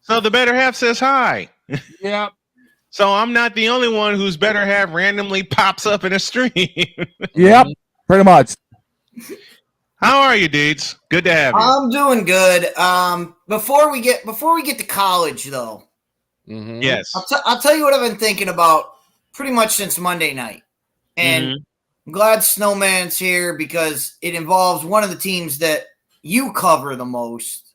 so the better half says hi. Yep. So I'm not the only one whose better half randomly pops up in a stream. Yep, pretty much. How are you, Deets? Good to have you. I'm doing good. Before we get to college, though, yes, I'll tell you what I've been thinking about pretty much since Monday night, and I'm glad Snowman's here because it involves one of the teams that you cover the most.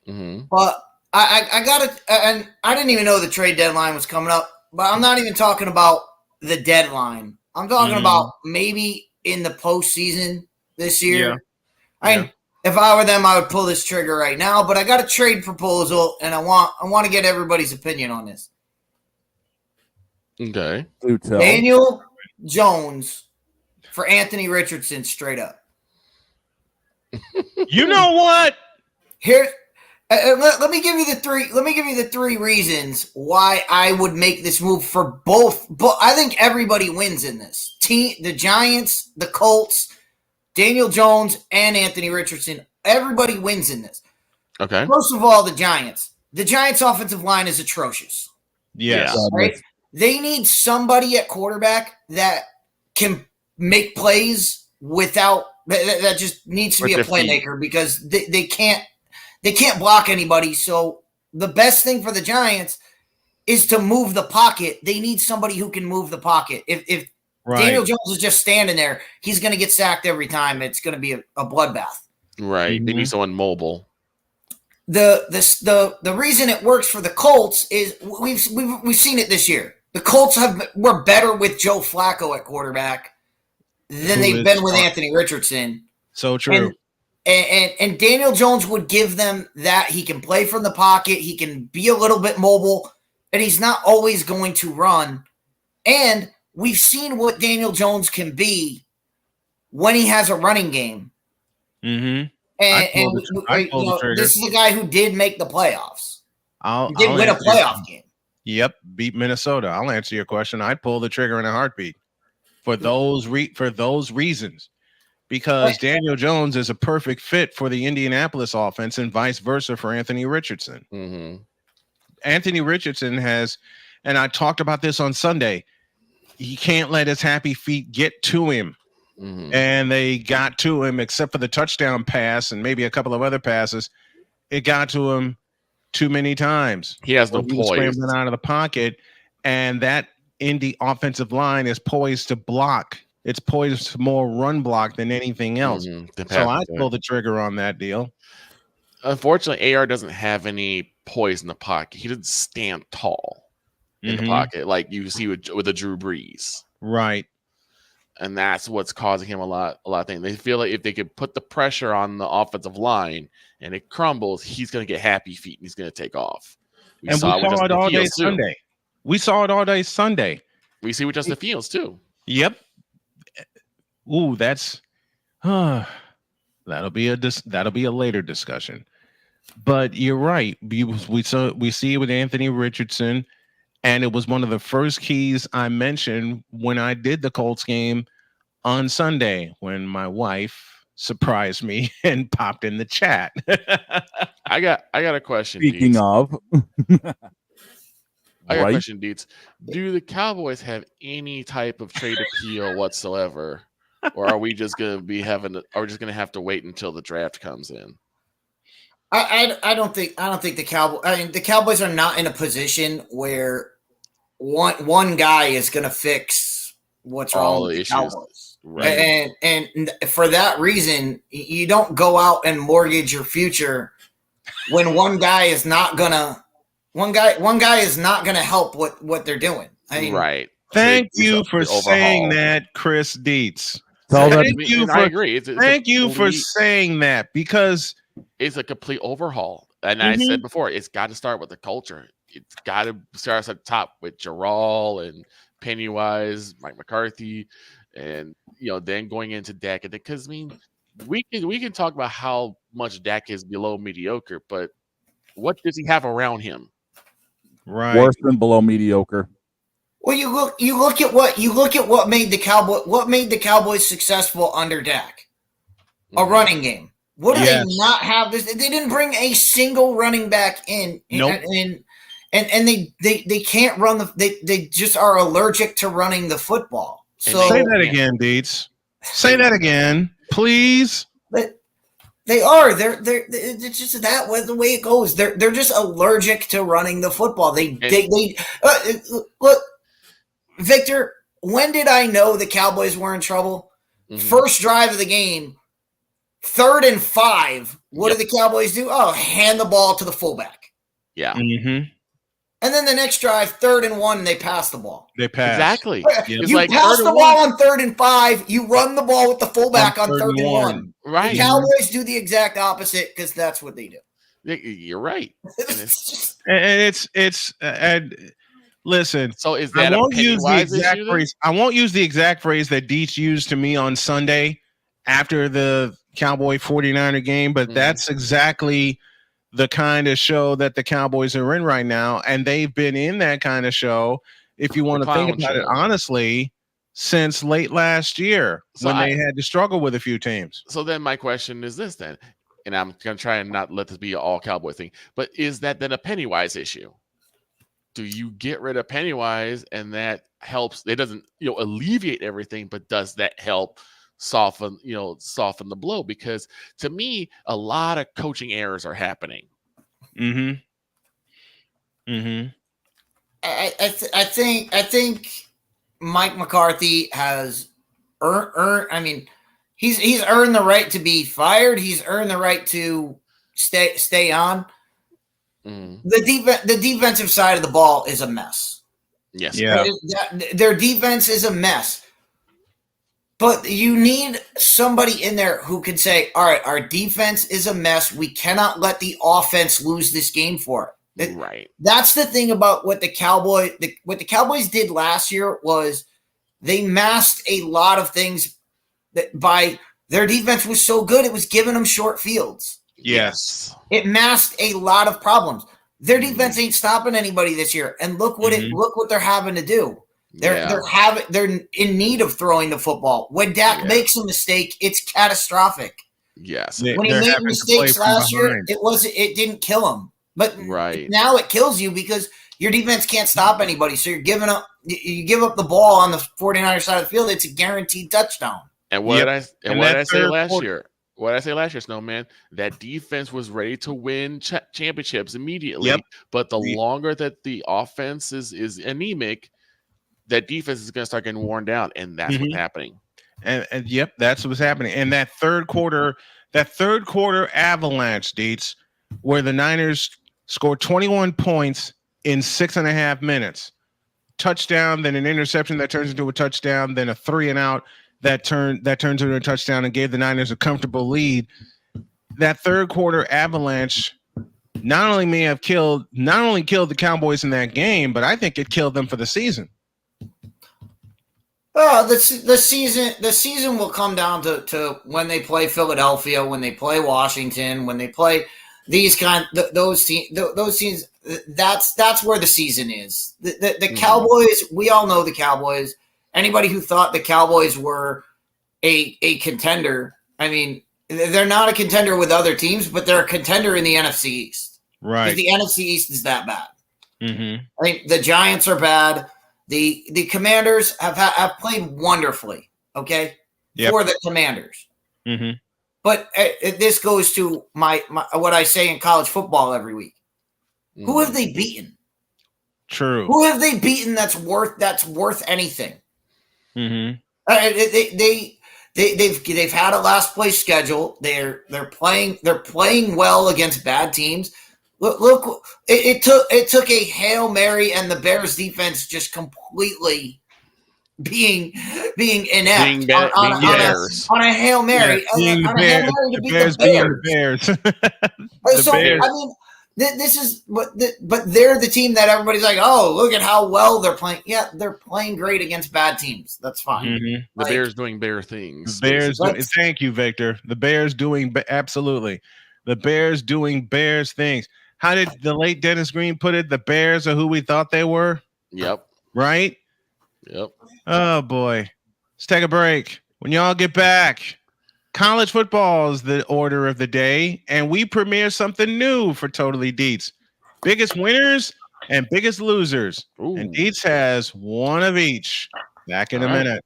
But I got it, and I didn't even know the trade deadline was coming up. But I'm not even talking about the deadline. I'm talking about maybe in the postseason this year. Yeah. I mean, if I were them, I would pull this trigger right now. But I got a trade proposal, and I want to get everybody's opinion on this. Okay. Daniel Jones for Anthony Richardson, straight up. You know what? Here, let me give you the three. Let me give you the three reasons why I would make this move for both. But I think everybody wins in this. The Giants, the Colts, Daniel Jones, and Anthony Richardson. Everybody wins in this. Okay. First of all, the Giants. The Giants' offensive line is atrocious. Yes. Right? They need somebody at quarterback that can make plays without that just needs to be a playmaker because they can't block anybody. So the best thing for the Giants is to move the pocket. They need somebody who can move the pocket. If Daniel Jones is just standing there, he's going to get sacked every time. It's going to be a bloodbath. Right. They need someone mobile. The reason it works for the Colts is we've seen it this year. The Colts were better with Joe Flacco at quarterback than they've been with Anthony Richardson. So true. And Daniel Jones would give them that. He can play from the pocket. He can be a little bit mobile, and he's not always going to run. And we've seen what Daniel Jones can be when he has a running game. Mm-hmm. And this is a guy who did make the playoffs. He did win a playoff game. Yep, beat Minnesota. I'll answer your question. I'd pull the trigger in a heartbeat for those reasons, because Daniel Jones is a perfect fit for the Indianapolis offense, and vice versa for Anthony Richardson. Anthony Richardson has, and I talked about this on Sunday, he can't let his happy feet get to him. And they got to him, except for the touchdown pass and maybe a couple of other passes. It got to him too many times. He has no poise. Scrambling out of the pocket, and that Indy offensive line is poised to block. It's poised to more run block than anything else. So I'd pull the trigger on that deal. Unfortunately, AR doesn't have any poise in the pocket. He doesn't stand tall in the pocket like you see with the Drew Brees. Right. And that's what's causing him a lot of things. They feel like if they could put the pressure on the offensive line and it crumbles, he's going to get happy feet and he's going to take off. We saw it all day Sunday. We saw it all day Sunday. We see with Justin Fields too. Yep. Ooh, that's that'll be a later discussion. But you're right. We see it with Anthony Richardson. And it was one of the first keys I mentioned when I did the Colts game on Sunday, when my wife surprised me and popped in the chat. I got a question. Speaking of, I got a question, Deets. Do the Cowboys have any type of trade appeal whatsoever, or are we just gonna have to wait until the draft comes in? I don't think the Cowboys. I mean, the Cowboys are not in a position where one guy is going to fix what's wrong with the Cowboys. Right. And for that reason, you don't go out and mortgage your future when one guy is not gonna help what they're doing. I mean, right. Thank you for saying that, Chris Dietz. I agree. Thank you for saying that, because it's a complete overhaul. And I said before, it's got to start with the culture. It's got to start at the top with Jarrell and Pennywise, Mike McCarthy, and then going into Dak. Because I mean, we can talk about how much Dak is below mediocre, but what does he have around him? Right, worse than below mediocre. Well, you look at what made the Cowboys successful under Dak, a running game. What do they not have? They didn't bring a single running back in. Nope. And they can't run they just are allergic to running the football. So say that again, Deets. Say that again, please. They are. It's just that way the way it goes. They're just allergic to running the football. Look, Victor. When did I know the Cowboys were in trouble? First drive of the game, 3rd and 5. What do the Cowboys do? Oh, hand the ball to the fullback. Yeah. And then the next drive, 3rd and 1, and they pass the ball. They pass. Exactly. You pass the ball on 3rd and 5. You run the ball with the fullback on 3rd and 1. Right. The Cowboys do the exact opposite because that's what they do. You're right. And listen. So is that I won't use the exact phrase that Deets used to me on Sunday after the Cowboy 49er game, but that's exactly the kind of show that the Cowboys are in right now. And they've been in that kind of show, if you want to think about it honestly, since late last year when they had to struggle with a few teams. So then my question is this then, and I'm going to try and not let this be an all Cowboy thing, but is that then a Pennywise issue? Do you get rid of Pennywise and that helps? It doesn't, alleviate everything, but does that help soften the blow? Because to me, a lot of coaching errors are happening. I think Mike McCarthy has earned. I mean, he's earned the right to be fired. He's earned the right to stay on. The defensive side of the ball is a mess. Yes. Yeah. Their defense is a mess. But you need somebody in there who can say, all right, our defense is a mess. We cannot let the offense lose this game for it. Right. That's the thing about what the Cowboys did last year was they masked a lot of things by their defense was so good, it was giving them short fields. Yes. It masked a lot of problems. Their defense ain't stopping anybody this year. And look what they're having to do. They're in need of throwing the football. When Dak makes a mistake, it's catastrophic. Yes. When he made mistakes last year, it didn't kill him. But now it kills you because your defense can't stop anybody. So you give up the ball on the 49er side of the field, it's a guaranteed touchdown. And what did I say last year? What did I say last year, Snowman? That defense was ready to win championships immediately. But the longer that the offense is anemic, that defense is going to start getting worn down, and that's what's happening. And that's what's happening. And that third quarter avalanche, Deets, where the Niners scored 21 points in 6.5 minutes. Touchdown, then an interception that turns into a touchdown, then a 3-and-out that turns into a touchdown and gave the Niners a comfortable lead. That third quarter avalanche not only killed the Cowboys in that game, but I think it killed them for the season. The season will come down to when they play Philadelphia, when they play Washington, when they play those teams. That's where the season is. The Cowboys. We all know the Cowboys. Anybody who thought the Cowboys were a contender, I mean, they're not a contender with other teams, but they're a contender in the NFC East. Right. The NFC East is that bad. I think the Giants are bad. The Commanders have played wonderfully, okay, for the Commanders. But this goes to my what I say in college football every week. Who have they beaten? True. Who have they beaten that's worth anything? They've had a last place schedule. They're playing well against bad teams. Look, it took a Hail Mary and the Bears defense just completely being inept on a Hail Mary. The Bears. I mean, This is what, but they're the team that everybody's like, oh, look at how well they're playing. Yeah, they're playing great against bad teams. That's fine. The Bears doing bear things. Thank you, Victor. The Bears doing absolutely. The Bears doing Bears things. How did the late Dennis Green put it? The Bears are who we thought they were. Yep. Right. Yep. Oh boy. Let's take a break. When y'all get back, college football is the order of the day, and we premiere something new for Totally Deets. Biggest winners and biggest losers. Ooh. And Deets has one of each. Back in a minute.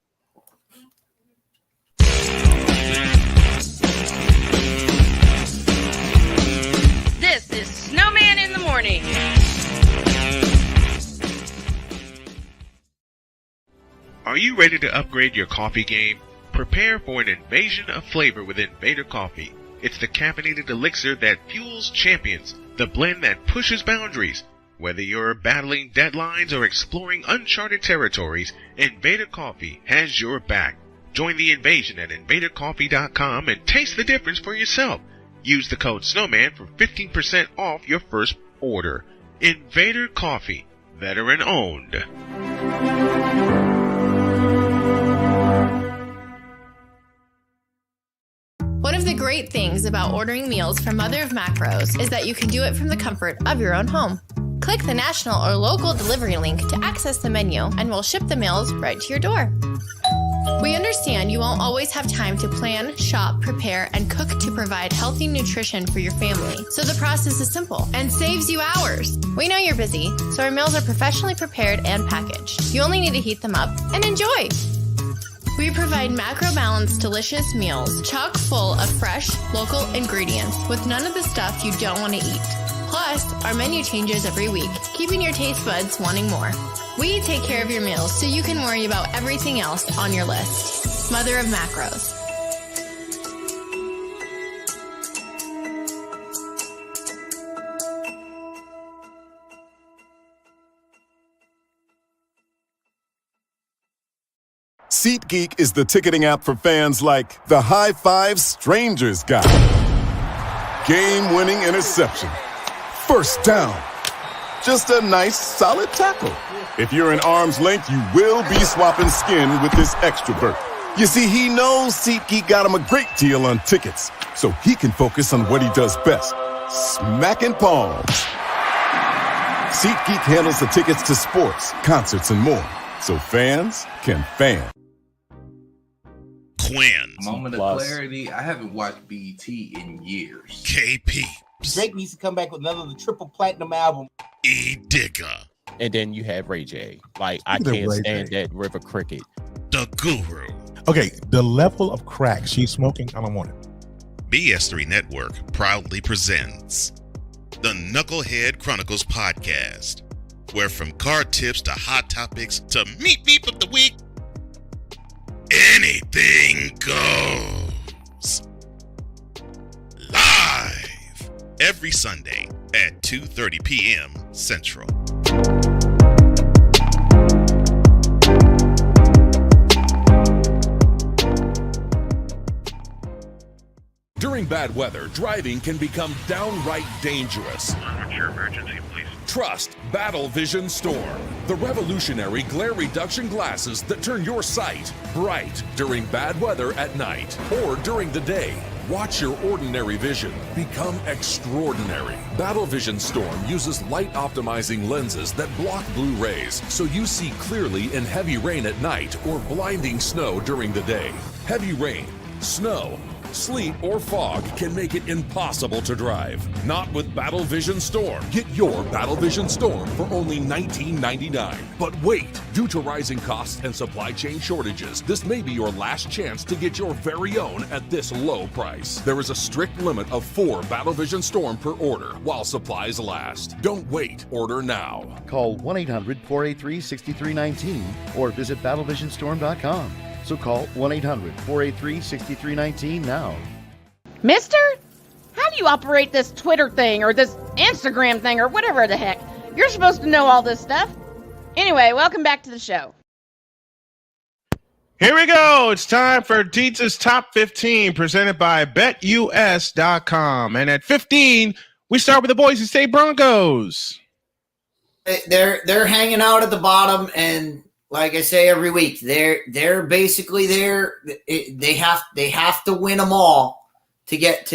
This is Snowman in the Morning. Are you ready to upgrade your coffee game? Prepare for an invasion of flavor with Invader Coffee. It's the caffeinated elixir that fuels champions, the blend that pushes boundaries. Whether you're battling deadlines or exploring uncharted territories, Invader Coffee has your back. Join the invasion at invadercoffee.com and taste the difference for yourself. Use the code SNOWMAN for 15% off your first order. Invader Coffee, veteran owned. One of the great things about ordering meals from Mother of Macros is that you can do it from the comfort of your own home. Click the national or local delivery link to access the menu, and we'll ship the meals right to your door. We understand you won't always have time to plan, shop, prepare, and cook to provide healthy nutrition for your family, so the process is simple and saves you hours. We know you're busy, so our meals are professionally prepared and packaged. You only need to heat them up and enjoy. We provide macro-balanced, delicious meals chock full of fresh, local ingredients with none of the stuff you don't want to eat. Plus, our menu changes every week, keeping your taste buds wanting more. We take care of your meals so you can worry about everything else on your list. Mother of Macros. SeatGeek is the ticketing app for fans like the High Five Strangers guy. Game-winning interception. First down. Just a nice, solid tackle. If you're in arm's length, you will be swapping skin with this extrovert. You see, he knows SeatGeek got him a great deal on tickets, so he can focus on what he does best, smacking palms. SeatGeek handles the tickets to sports, concerts, and more, so fans can fan. Quinn. Moment of clarity. I haven't watched BT in years. KP. Drake needs to come back with another triple platinum album. E Digger. And then you have Ray J. Like, I can't stand that River Cricket. The Guru. Okay, the level of crack she's smoking, I don't want it. BS3 Network proudly presents the Knucklehead Chronicles podcast, where from card tips to hot topics to meat beef of the week, anything goes. Live every Sunday at 2:30 p.m. Central. During bad weather, driving can become downright dangerous. What's your emergency, please? Trust Battle Vision Storm, the revolutionary glare reduction glasses that turn your sight bright during bad weather at night or during the day. Watch your ordinary vision become extraordinary. Battle Vision Storm uses light-optimizing lenses that block blue rays, so you see clearly in heavy rain at night or blinding snow during the day. Heavy rain, snow, sleet, or fog can make it impossible to drive. Not with Battle Vision Storm. Get your Battle Vision Storm for only $19.99. But wait, due to rising costs and supply chain shortages, this may be your last chance to get your very own at this low price. There is a strict limit of 4 Battle Vision Storm per order while supplies last. Don't wait, order now. Call 1-800-483-6319 or visit battlevisionstorm.com. So call 1-800-483-6319 now. Mister? How do you operate this Twitter thing or this Instagram thing or whatever the heck? You're supposed to know all this stuff. Anyway, welcome back to the show. Here we go. It's time for Deets' Top 15 presented by BetUS.com. And at 15, We start with the Boise State Broncos. They're hanging out at the bottom, and like I say every week, they're basically there. They have to win them all to get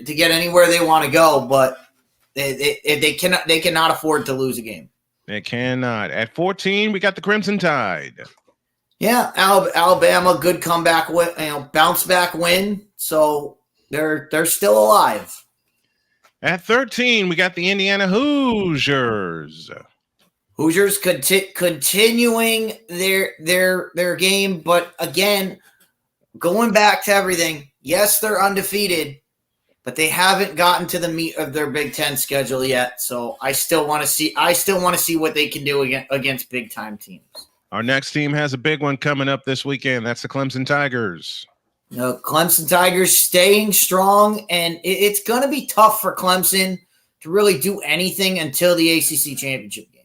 anywhere they want to go, but they cannot afford to lose a game. They cannot. At 14, we got the Crimson Tide. Yeah, Alabama, good comeback win, bounce back win. So they're still alive. At 13, we got the Indiana Hoosiers. Hoosiers continuing their game, but again, going back to everything. Yes, they're undefeated, but they haven't gotten to the meat of their Big Ten schedule yet. So I still want to see what they can do against big time teams. Our next team has a big one coming up this weekend. That's the Clemson Tigers. Clemson Tigers staying strong, and it's going to be tough for Clemson to really do anything until the ACC championship game.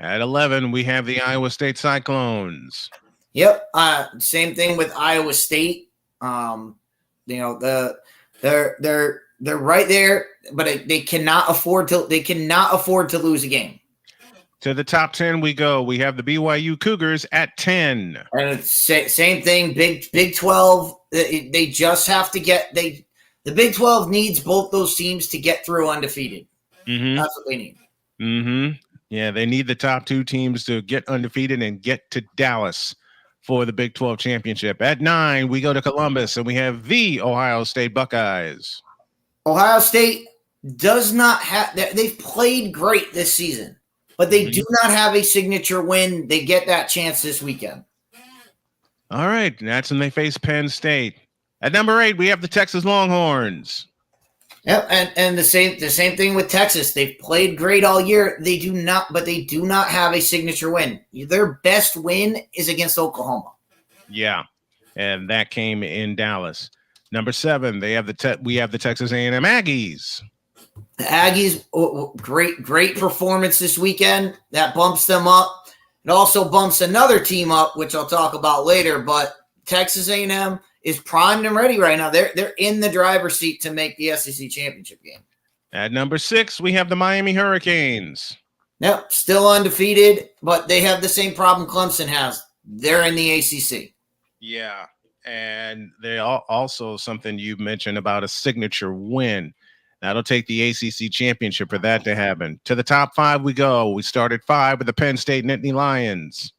At 11, we have the Iowa State Cyclones. Yep, same thing with Iowa State. They're right there, but they cannot afford to lose a game. To the top 10 we go. We have the BYU Cougars at 10. And it's same thing, Big 12. They just have to the Big 12 needs both those teams to get through undefeated. Mm-hmm. That's what they need. Mm-hmm. Yeah, they need the top two teams to get undefeated and get to Dallas for the Big 12 championship. At 9, we go to Columbus, and we have the Ohio State Buckeyes. Ohio State does not have – they've played great this season, but they do not have a signature win. They get that chance this weekend. All right, and that's when they face Penn State. At number 8, we have the Texas Longhorns. Yep, and the same thing with Texas. They've played great all year. They do not have a signature win. Their best win is against Oklahoma. Yeah, and that came in Dallas. Number 7, we have the Texas A&M Aggies. The Aggies, great performance this weekend. That bumps them up. It also bumps another team up, which I'll talk about later. But Texas A&M is primed and ready right now. They're in the driver's seat to make the SEC championship game. At number 6, we have the Miami Hurricanes. Yep, still undefeated, but they have the same problem Clemson has. They're in the ACC. Yeah, and they also something you mentioned about a signature win. That'll take the ACC championship for that to happen. To the top 5 we go. We start at 5 with the Penn State Nittany Lions.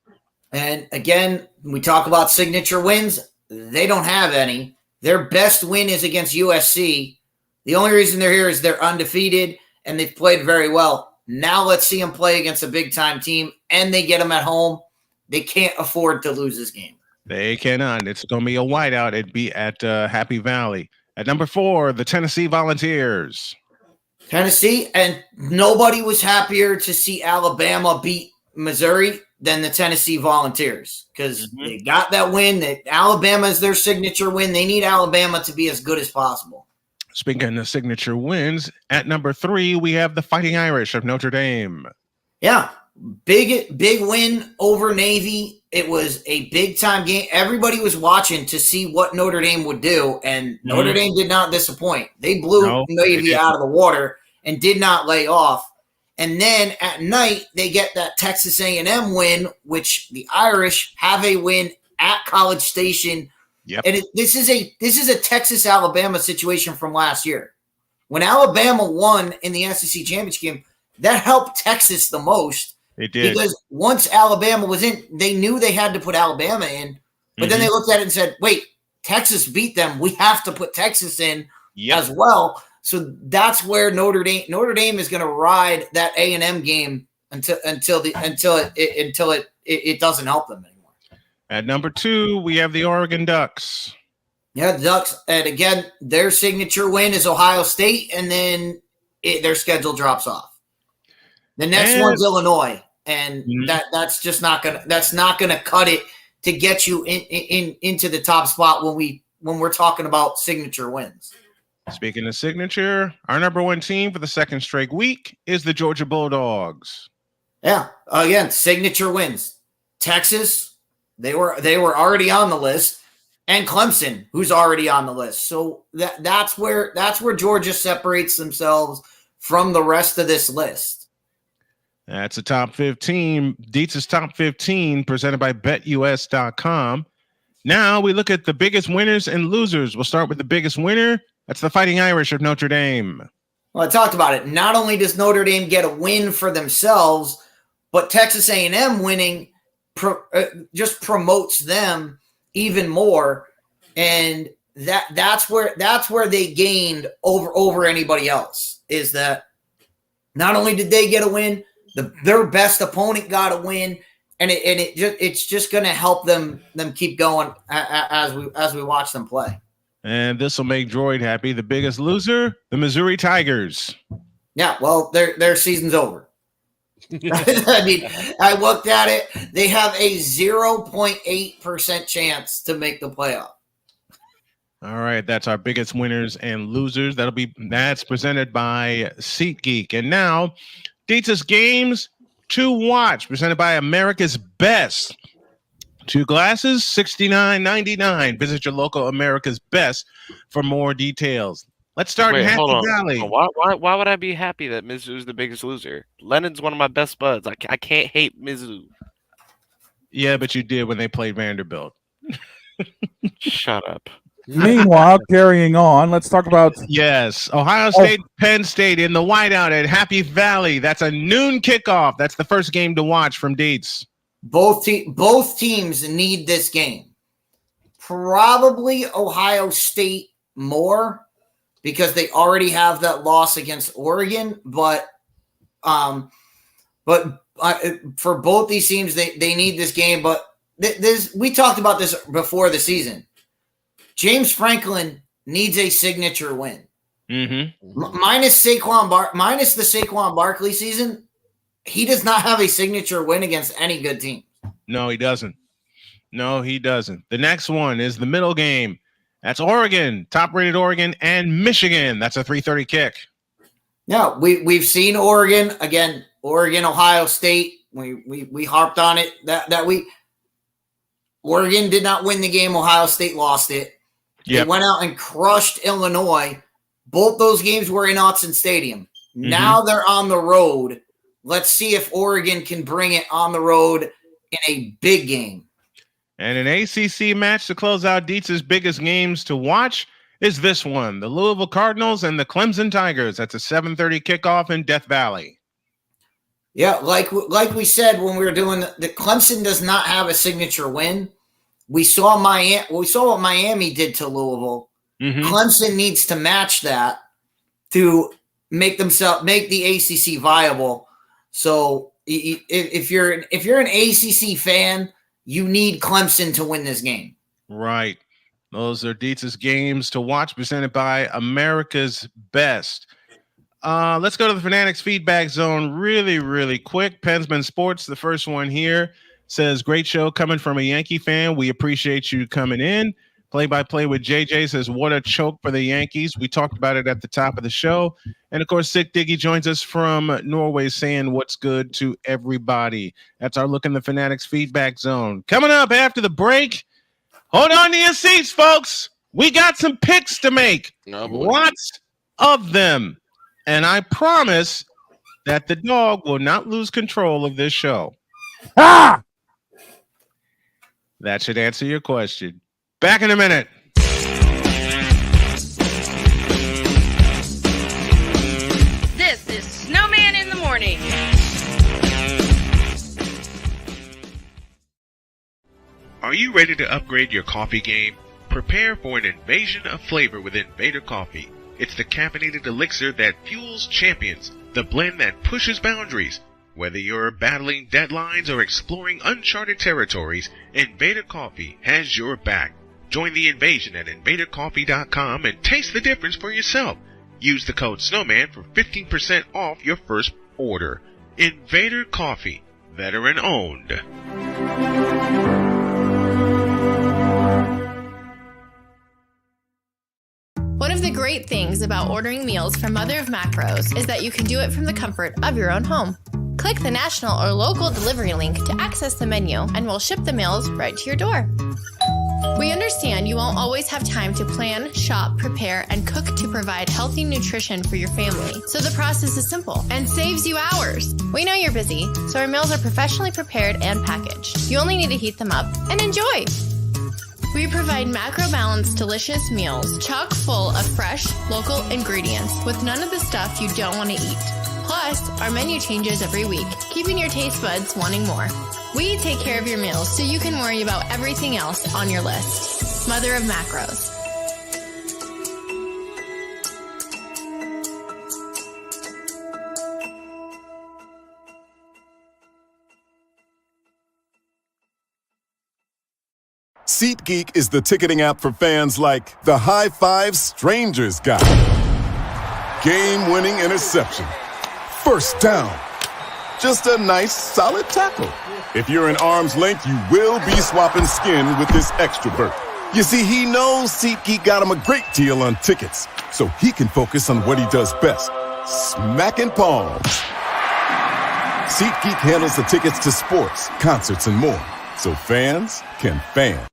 And again, we talk about signature wins. They don't have any. Their best win is against USC. The only reason they're here is they're undefeated, and they've played very well. Now let's see them play against a big-time team, and they get them at home. They can't afford to lose this game. They cannot. It's going to be a whiteout at Happy Valley. At number 4, the Tennessee Volunteers. Tennessee, and nobody was happier to see Alabama beat Missouri than the Tennessee Volunteers because they got that win. That Alabama is their signature win. They need Alabama to be as good as possible. Speaking of signature wins, at number 3, we have the Fighting Irish of Notre Dame. Yeah, big win over Navy. It was a big-time game. Everybody was watching to see what Notre Dame would do, and Notre Dame did not disappoint. They blew Navy out of the water and did not lay off. And then at night, they get that Texas A&M win, which the Irish have a win at College Station. Yep. And this is a Texas-Alabama situation from last year. When Alabama won in the SEC championship game, that helped Texas the most. It did. Because once Alabama was in, they knew they had to put Alabama in. But then they looked at it and said, wait, Texas beat them. We have to put Texas in as well. So that's where Notre Dame is going to ride that A&M game until it doesn't help them anymore. At number 2, we have the Oregon Ducks. Yeah, the Ducks, and again, their signature win is Ohio State, and then their schedule drops off. The next one's Illinois, and that's just not gonna cut it to get you into the top spot when we're talking about signature wins. Speaking of signature, our number 1 team for the second straight week is the Georgia Bulldogs. Yeah, again, signature wins. Texas, they were already on the list, and Clemson, who's already on the list. So that's where Georgia separates themselves from the rest of this list. That's a top 15. Dietz's top 15 presented by BetUS.com. Now we look at the biggest winners and losers. We'll start with the biggest winner. That's the Fighting Irish of Notre Dame. Well, I talked about it. Not only does Notre Dame get a win for themselves, but Texas A&M winning just promotes them even more, and that's where they gained over anybody else. Is that not only did they get a win, their best opponent got a win, and it's just going to help them keep going as we watch them play. And this will make Droid happy. The biggest loser, the Missouri Tigers. Yeah, well, their season's over. I mean, I looked at it. They have a 0.8% chance to make the playoff. All right, that's our biggest winners and losers. That's presented by SeatGeek. And now, Dietz's games to watch, presented by America's Best. 2 glasses, $69.99. Visit your local America's Best for more details. Let's start in Happy Valley. Why would I be happy that Mizzou's the biggest loser? Lennon's one of my best buds. I can't hate Mizzou. Yeah, but you did when they played Vanderbilt. Shut up. Meanwhile, carrying on, let's talk about Ohio State, Penn State in the whiteout at Happy Valley. That's a noon kickoff. That's the first game to watch from Dietz. Both teams need this game. Probably Ohio State more because they already have that loss against Oregon. But for both these teams, they need this game. But we talked about this before the season. James Franklin needs a signature win. Mm-hmm. Minus the Saquon Barkley season, he does not have a signature win against any good team. No, he doesn't. The next one is the middle game. That's Oregon, top-rated Oregon, and Michigan. That's a 3:30 kick. Yeah, we've seen Oregon again. Oregon, Ohio State. We harped on it that week. Oregon did not win the game. Ohio State lost it. They went out and crushed Illinois. Both those games were in Autzen Stadium. Mm-hmm. Now they're on the road. Let's see if Oregon can bring it on the road in a big game. And an ACC match to close out Dietz's biggest games to watch is this one. The Louisville Cardinals and the Clemson Tigers. That's a 7:30 kickoff in Death Valley. Yeah, like we said when we were doing the Clemson does not have a signature win. We saw what Miami did to Louisville. Mm-hmm. Clemson needs to match that to make the ACC viable. So if you're an ACC fan, you need Clemson to win this game. Right. Those are Dietz's games to watch, presented by America's Best. Let's go to the Fanatics feedback zone really, really quick. Pensman Sports, the first one here, says, great show coming from a Yankee fan. We appreciate you coming in. Play-by-play with JJ says, what a choke for the Yankees. We talked about it at the top of the show. And, of course, Sick Diggy joins us from Norway saying what's good to everybody. That's our look in the Fanatics feedback zone. Coming up after the break, hold on to your seats, folks. We got some picks to make. Lots of them. And I promise that the dog will not lose control of this show. Ah! That should answer your question. Back in a minute. This is Snowman in the Morning. Are you ready to upgrade your coffee game? Prepare for an invasion of flavor with Invader Coffee. It's the caffeinated elixir that fuels champions, the blend that pushes boundaries. Whether you're battling deadlines or exploring uncharted territories, Invader Coffee has your back. Join the invasion at invadercoffee.com and taste the difference for yourself. Use the code SNOWMAN for 15% off your first order. Invader Coffee, veteran owned. One of the great things about ordering meals from Mother of Macros is that you can do it from the comfort of your own home. Click the national or local delivery link to access the menu, and we'll ship the meals right to your door. We understand you won't always have time to plan, shop, prepare, and cook to provide healthy nutrition for your family. So the process is simple and saves you hours. We know you're busy, so our meals are professionally prepared and packaged. You only need to heat them up and enjoy. We provide macro-balanced, delicious meals chock full of fresh, local ingredients with none of the stuff you don't want to eat. Plus, our menu changes every week, keeping your taste buds wanting more. We take care of your meals so you can worry about everything else on your list. Mother of Macros. SeatGeek is the ticketing app for fans like the High Five Strangers guy. Game-winning interception. First down. Just a nice, solid tackle. If you're in arm's length, you will be swapping skin with this extrovert. You see, he knows SeatGeek got him a great deal on tickets, so he can focus on what he does best, smacking palms. SeatGeek handles the tickets to sports, concerts, and more, so fans can fan.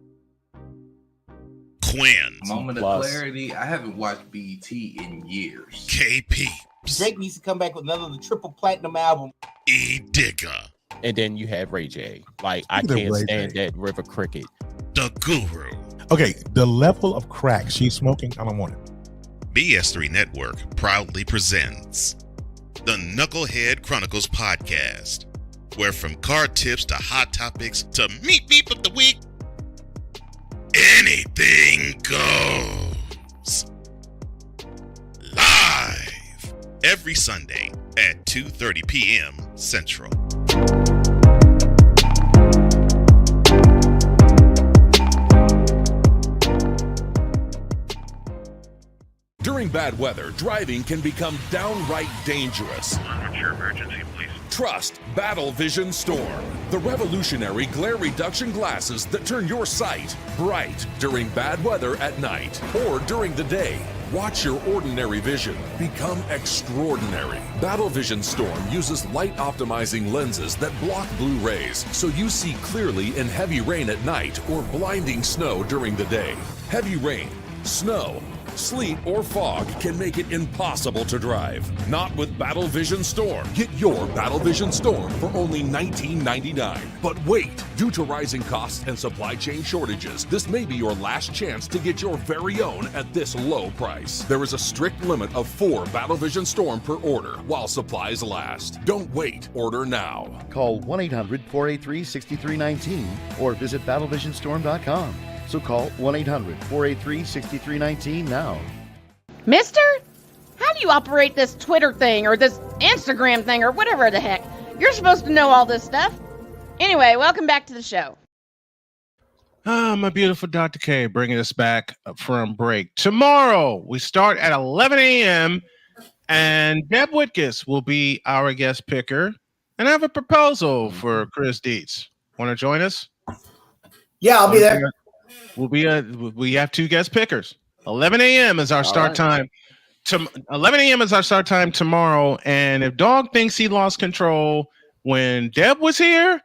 Quinn. Moment of clarity. I haven't watched BET in years. KP. Drake needs to come back with another triple platinum album. E. Digger. And then you have Ray J. Like, I Look at can't Ray stand J. that River Cricket. The Guru. Okay, the level of crack she's smoking, I don't want it. BS3 Network proudly presents the Knucklehead Chronicles podcast, where from card tips to hot topics to meep of the week, anything goes. Live every Sunday at 2:30 p.m. Central. During bad weather, driving can become downright dangerous. What's your emergency, please? Trust Battle Vision Storm, the revolutionary glare reduction glasses that turn your sight bright during bad weather at night or during the day. Watch your ordinary vision become extraordinary. Battle Vision Storm uses light optimizing lenses that block blue rays, so you see clearly in heavy rain at night or blinding snow during the day. Heavy rain, snow, sleet, or fog can make it impossible to drive. Not with Battle Vision Storm. Get your Battle Vision Storm for only $19.99. But wait, due to rising costs and supply chain shortages, this may be your last chance to get your very own at this low price. There is a strict limit of 4 Battle Vision Storm per order while supplies last. Don't wait, order now. Call 1-800-483-6319 or visit battlevisionstorm.com. So call 1-800-483-6319 now. Mister? How do you operate this Twitter thing or this Instagram thing or whatever the heck? You're supposed to know all this stuff. Anyway, welcome back to the show. My beautiful Dr. K bringing us back from break. Tomorrow, we start at 11 a.m. and Deb Whitkus will be our guest picker. And I have a proposal for Chris Dietz. Want to join us? Yeah, I'll be there. We have 2 guest pickers. 11 a.m. is our start time. 11 a.m. is our start time tomorrow. And if Dog thinks he lost control when Deb was here,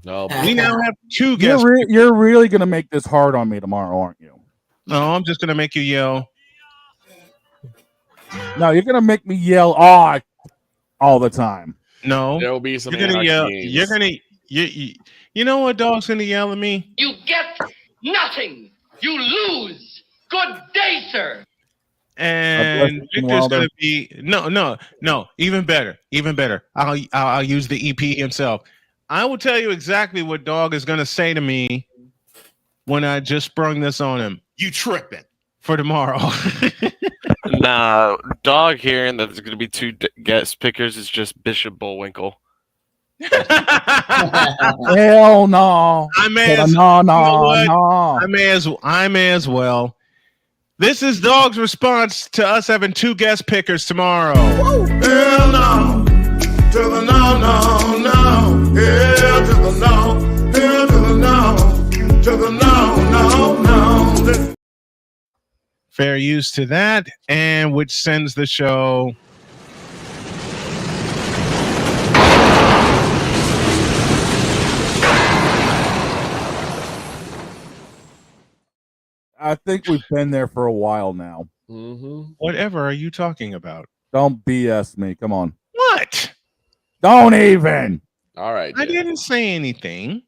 we now have 2 guests. You're really gonna make this hard on me tomorrow, aren't you? No, I'm just gonna make you yell. No, you're gonna make me yell all the time. No, There will be some you're gonna yell. games. You're gonna you know what Dog's gonna yell at me? You get nothing. You lose. Good day, sir. And Victor's gonna be no. Even better. I'll use the EP himself. I will tell you exactly what Dog is gonna say to me when I just sprung this on him. You tripping for tomorrow? Nah, Dog here, and there's going to be 2 guest pickers. Is just Bishop Bullwinkle. Hell no! I may as well. This is Dog's response to us having 2 guest pickers tomorrow. Hell no, to the no, no, no. Hell to the no, hell to the no, to the no, no, no. Fair use to that, and which sends the show I think we've been there for a while now. Whatever are you talking about? Don't BS me. Come on. What? Don't even. All right. I didn't say anything.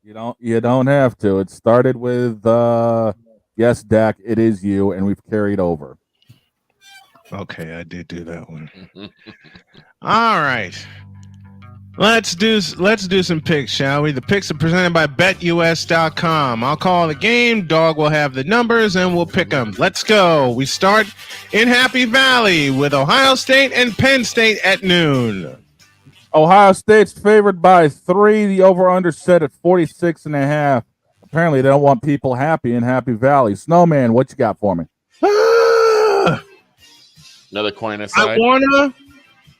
You don't have to. It started with yes, Dak, it is you, and we've carried over. Okay, I did do that one. All right. Let's do some picks, shall we? The picks are presented by BetUS.com. I'll call the game. Dog will have the numbers, and we'll pick them. Let's go. We start in Happy Valley with Ohio State and Penn State at noon. Ohio State's favored by 3. The over-under set at 46.5. Apparently, they don't want people happy in Happy Valley. Snowman, what you got for me? Another coin aside. I wanna,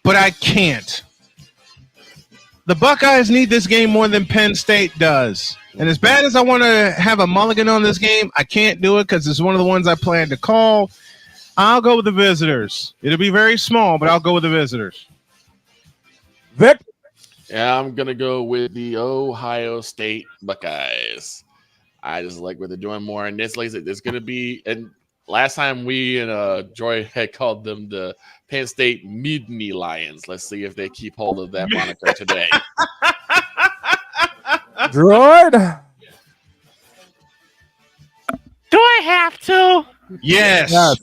but I can't. The Buckeyes need this game more than Penn State does. And as bad as I want to have a mulligan on this game, I can't do it because it's one of the ones I plan to call. I'll go with the visitors. It'll be very small, but I'll go with the visitors. Vic? Yeah, I'm going to go with the Ohio State Buckeyes. I just like what they're doing more. And this, like, there's going to be, and last time we and Joy had called them the Penn State Mutiny Lions. Let's see if they keep hold of that moniker today. Droid? Do I have to? Yes.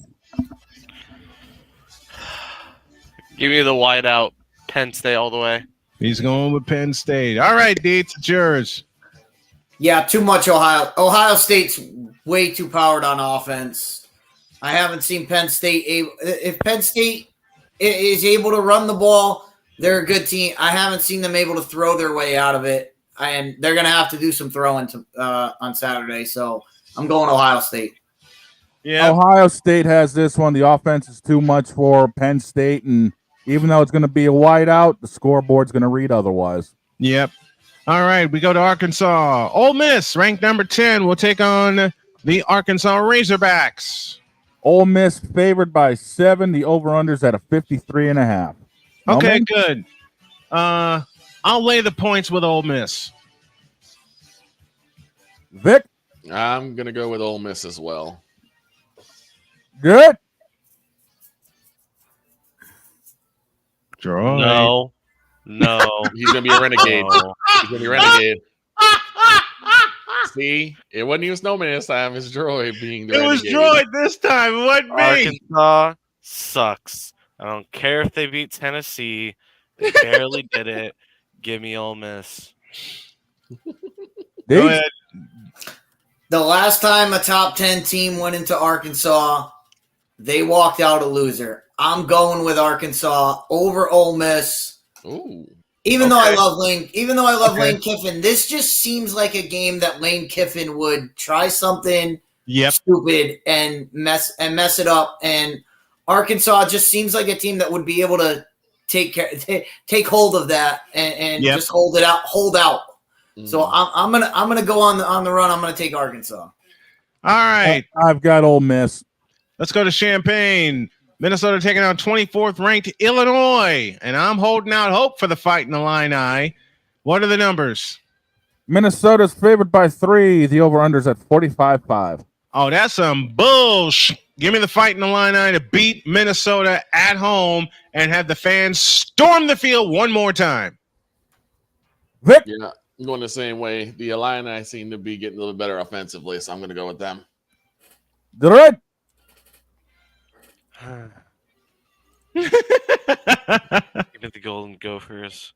Give me the wide out Penn State all the way. He's going with Penn State. All right, Deets, it's yours. Yeah, too much Ohio. Ohio State's way too powered on offense. I haven't seen Penn State able. If Penn State is able to run the ball, they're a good team. I haven't seen them able to throw their way out of it, and they're going to have to do some throwing on Saturday. So I'm going Ohio State. Yeah, Ohio State has this one. The offense is too much for Penn State, and even though it's going to be a whiteout, the scoreboard's going to read otherwise. Yep. All right, we go to Arkansas. Ole Miss, ranked number 10, will take on the Arkansas Razorbacks. Ole Miss favored by 7. The over-under's at a 53.5. Okay, good. I'll lay the points with Ole Miss. Vic? I'm going to go with Ole Miss as well. Good. Draw. No. He's going to be a renegade. He's going to be a renegade. See? It wasn't even Snowman this time. It's Droid being the renegade. It was Droid this time. It wasn't me. Arkansas sucks. I don't care if they beat Tennessee. They barely did it. Give me Ole Miss. Go ahead. The last time a top 10 team went into Arkansas, they walked out a loser. I'm going with Arkansas over Ole Miss. Ooh. Even though I love Lane Kiffin, this just seems like a game that Lane Kiffin would try something stupid and mess it up. And Arkansas just seems like a team that would be able to take hold of that and just hold out. Mm-hmm. So I'm gonna go on the run. I'm gonna take Arkansas. All right, I've got Ole Miss. Let's go to Champaign. Minnesota taking on 24th ranked Illinois, and I'm holding out hope for the Fighting Illini. What are the numbers? Minnesota's favored by 3. The over-under's at 45.5. Oh, that's some bullshit. Give me the Fighting Illini to beat Minnesota at home and have the fans storm the field one more time. Vic? Yeah, I'm going the same way. The Illini seem to be getting a little better offensively, so I'm going to go with them. Droid? Give it the Golden Gophers.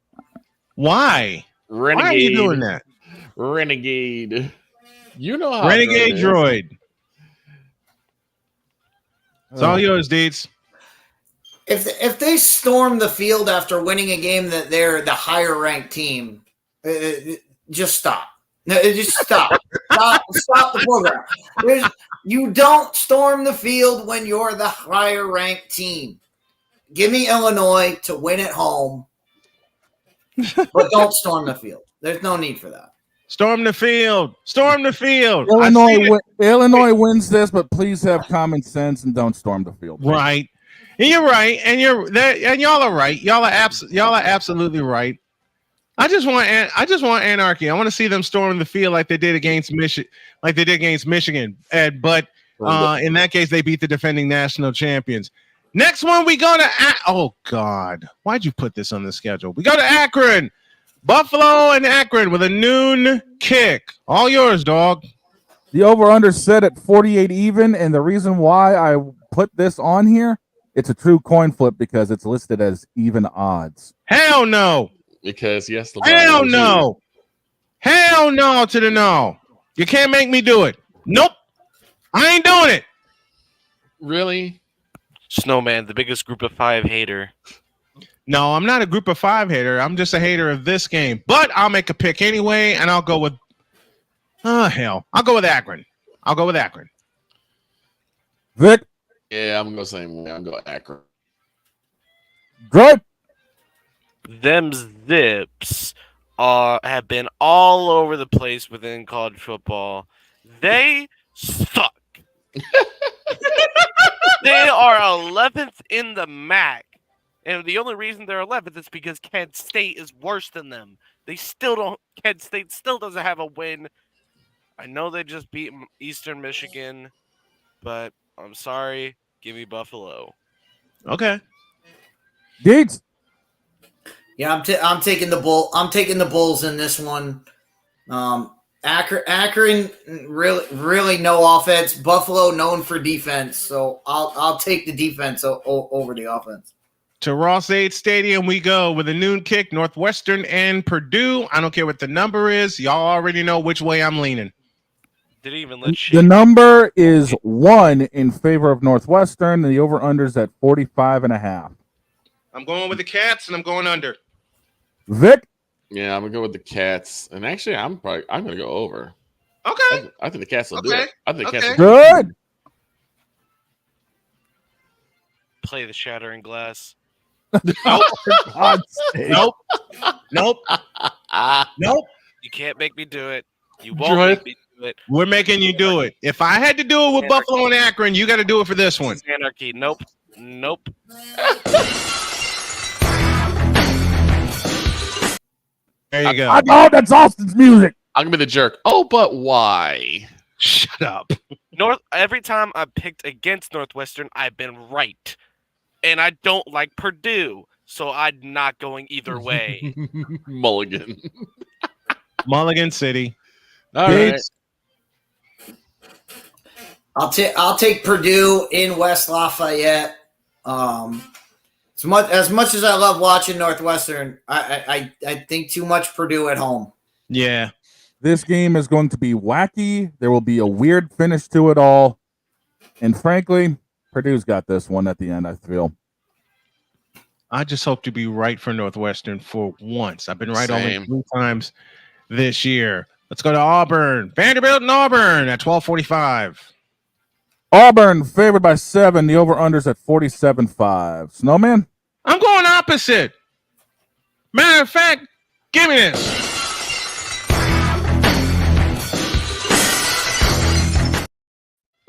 Why? Renegade. Why are you doing that? Renegade. You know how Renegade Droid. It's all yours, Deeds. If they storm the field after winning a game that they're the higher ranked team, just stop. No, just stop. Stop the program. You don't storm the field when you're the higher ranked team. Give me Illinois to win at home, but don't storm the field. There's no need for that. Storm the field. Storm the field. Illinois wins this, but please have common sense and don't storm the field. Right. And you're right, and y'all are right. Y'all are absolutely right. I just want anarchy. I want to see them storm the field like they did against Michigan, But in that case, they beat the defending national champions. Next one, we go to oh God, why'd you put this on the schedule? We go to Akron, Buffalo and Akron with a noon kick. All yours, dog. The over/under set at 48 even, and the reason why I put this on here, it's a true coin flip because it's listed as even odds. Hell no. Because yes, hell no. Hell no to the no. You can't make me do it. Nope. I ain't doing it. Really? Snowman, the biggest group of 5 hater. No, I'm not a group of 5 hater. I'm just a hater of this game. But I'll make a pick anyway, and I'll go with hell. I'll go with Akron. Vic? Yeah, I'm gonna go the same way. I'm going Akron. Good. Them Zips have been all over the place within college football. They suck. They are 11th in the MAC. And the only reason they're 11th is because Kent State is worse than them. Kent State still doesn't have a win. I know they just beat Eastern Michigan, but I'm sorry. Give me Buffalo. Okay. Gates. Yeah, I'm taking the bull. I'm taking the Bulls in this one. Akron really no offense. Buffalo known for defense, so I'll take the defense over the offense. To Ross-Ade Stadium we go with a noon kick. Northwestern and Purdue. I don't care what the number is. Y'all already know which way I'm leaning. Didn't even let The number is 1 in favor of Northwestern, and the over/under's at 45.5. I'm going with the Cats, and I'm going under. Vic? Yeah, I'm gonna go with the Cats, and actually, I'm gonna go over. Okay. I think the Cats will do it. I think the Cats will Good. Play the shattering glass. Nope. Nope. Nope. Nope. You can't make me do it. You won't make me do it. We're making you do it. If I had to do it with Buffalo and Akron, you got to do it for this one. Anarchy. Nope. Nope. There you go. I know that's Austin's music. I'm gonna be the jerk. Oh, but why? Shut up. Every time I picked against Northwestern, I've been right. And I don't like Purdue, so I'm not going either way. Mulligan. Mulligan City. All right. I'll take Purdue in West Lafayette. As much as I love watching Northwestern, I think too much Purdue at home. Yeah. This game is going to be wacky. There will be a weird finish to it all. And frankly, Purdue's got this one at the end, I feel. I just hope to be right for Northwestern for once. I've been right only 3 times this year. Let's go to Auburn. Vanderbilt and Auburn at 12:45. Auburn favored by 7. The over/under's at 47.5. Snowman? I'm going opposite. Matter of fact, give me this.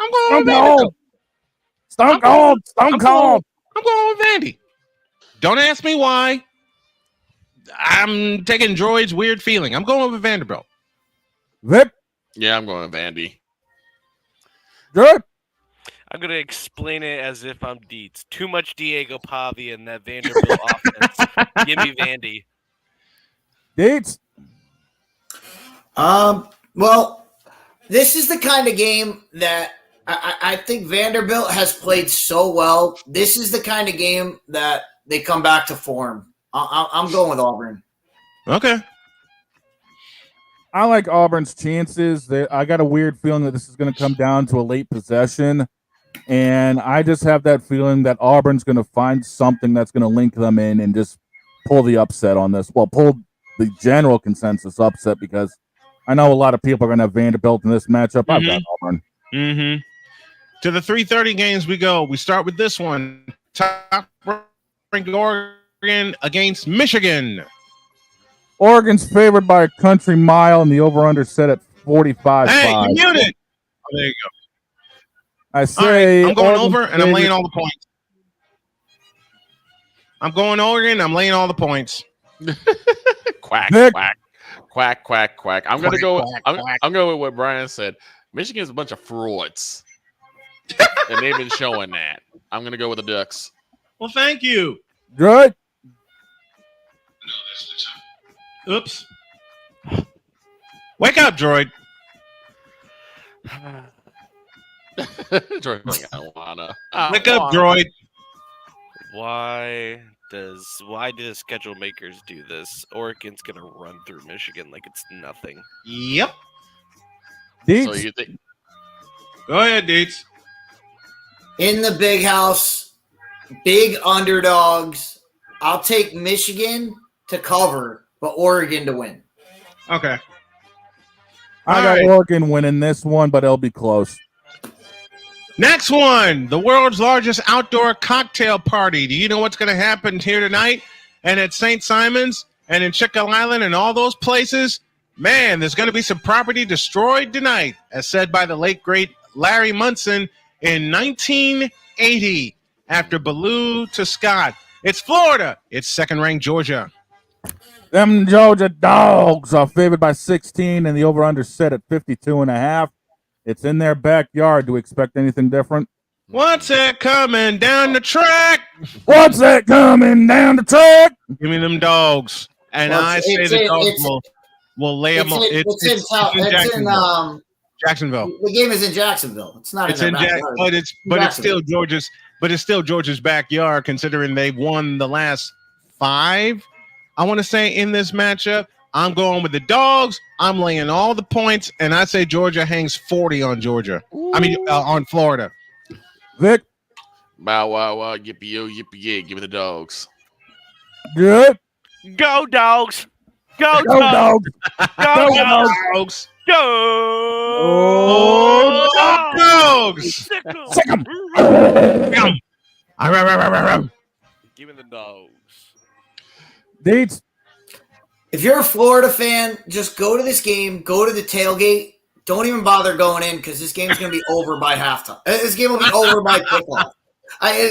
I'm going with Vanderbilt. Stone Cold. Stone Cold. I'm going with Vandy. Don't ask me why. I'm taking Droid's weird feeling. I'm going with Vanderbilt. Vip? Yeah, I'm going with Vandy. Good. I'm going to explain it as if I'm Dietz. Too much Diego Pavi in that Vanderbilt offense. Give me Vandy. Dietz? Well, this is the kind of game that I think Vanderbilt has played so well. This is the kind of game that they come back to form. I'm going with Auburn. Okay. I like Auburn's chances. I got a weird feeling that this is going to come down to a late possession. And I just have that feeling that Auburn's going to find something that's going to link them in and just pull the upset on this. Well, pull the general consensus upset, because I know a lot of people are going to have Vanderbilt in this matchup. I've got Auburn. Mm-hmm. To the 3:30 games we go. We start with this one. Top-ranked Oregon against Michigan. Oregon's favored by a country mile, and the over/under set at 45.5. Hey, you muted. Oh, there you go. I say I'm going Oregon's over, and I'm laying favored- all the points. I'm going Oregon. I'm laying all the points. Quack, Vic. quack, quack, quack, quack. I'm gonna Quack, go. quack, I'm quack. going with what Brian said. Michigan's a bunch of frauds, and they've been showing that. I'm gonna go with the Ducks. Well, thank you. Good. Oops. Wake up, droid. Jordan, I don't wanna. Wake up, droid. Why do the schedule makers do this? Oregon's gonna run through Michigan like it's nothing. Yep. So Deets. you think? Go ahead, Deets. In the big house, big underdogs. I'll take Michigan to cover, but Oregon to win. Okay. I got Oregon winning this one, but it'll be close. Next one, the world's largest outdoor cocktail party. Do you know what's going to happen here tonight and at St. Simon's and in Chicken Island and all those places? Man, there's going to be some property destroyed tonight, as said by the late, great Larry Munson in 1980 after Ballou to Scott. It's Florida. It's second-ranked Georgia. Them Georgia Dogs are favored by 16, and the over-under set at 52.5. It's in their backyard. Do we expect anything different? What's that coming down the track? What's that coming down the track? Give me them dogs. And Well, I say the dogs will lay them on. It's in Jacksonville. The game is in Jacksonville. It's not. It's in in their Jacksonville, backyard. but it's still Georgia's. But it's still Georgia's backyard, considering they've won the last 5. I want to say in this matchup, I'm going with the dogs. I'm laying all the points, and I say Georgia hangs 40 on Georgia. On Florida. Vic. Bow wow wow, yippee yo, yippee yay. Give me the dogs. Good. Go dogs. Go dogs. Go dogs. Go dogs. Sick 'em. Give me the dogs. Deets. If you're a Florida fan, just go to this game. Go to the tailgate. Don't even bother going in because this game's going to be over by halftime. This game will be over by kickoff.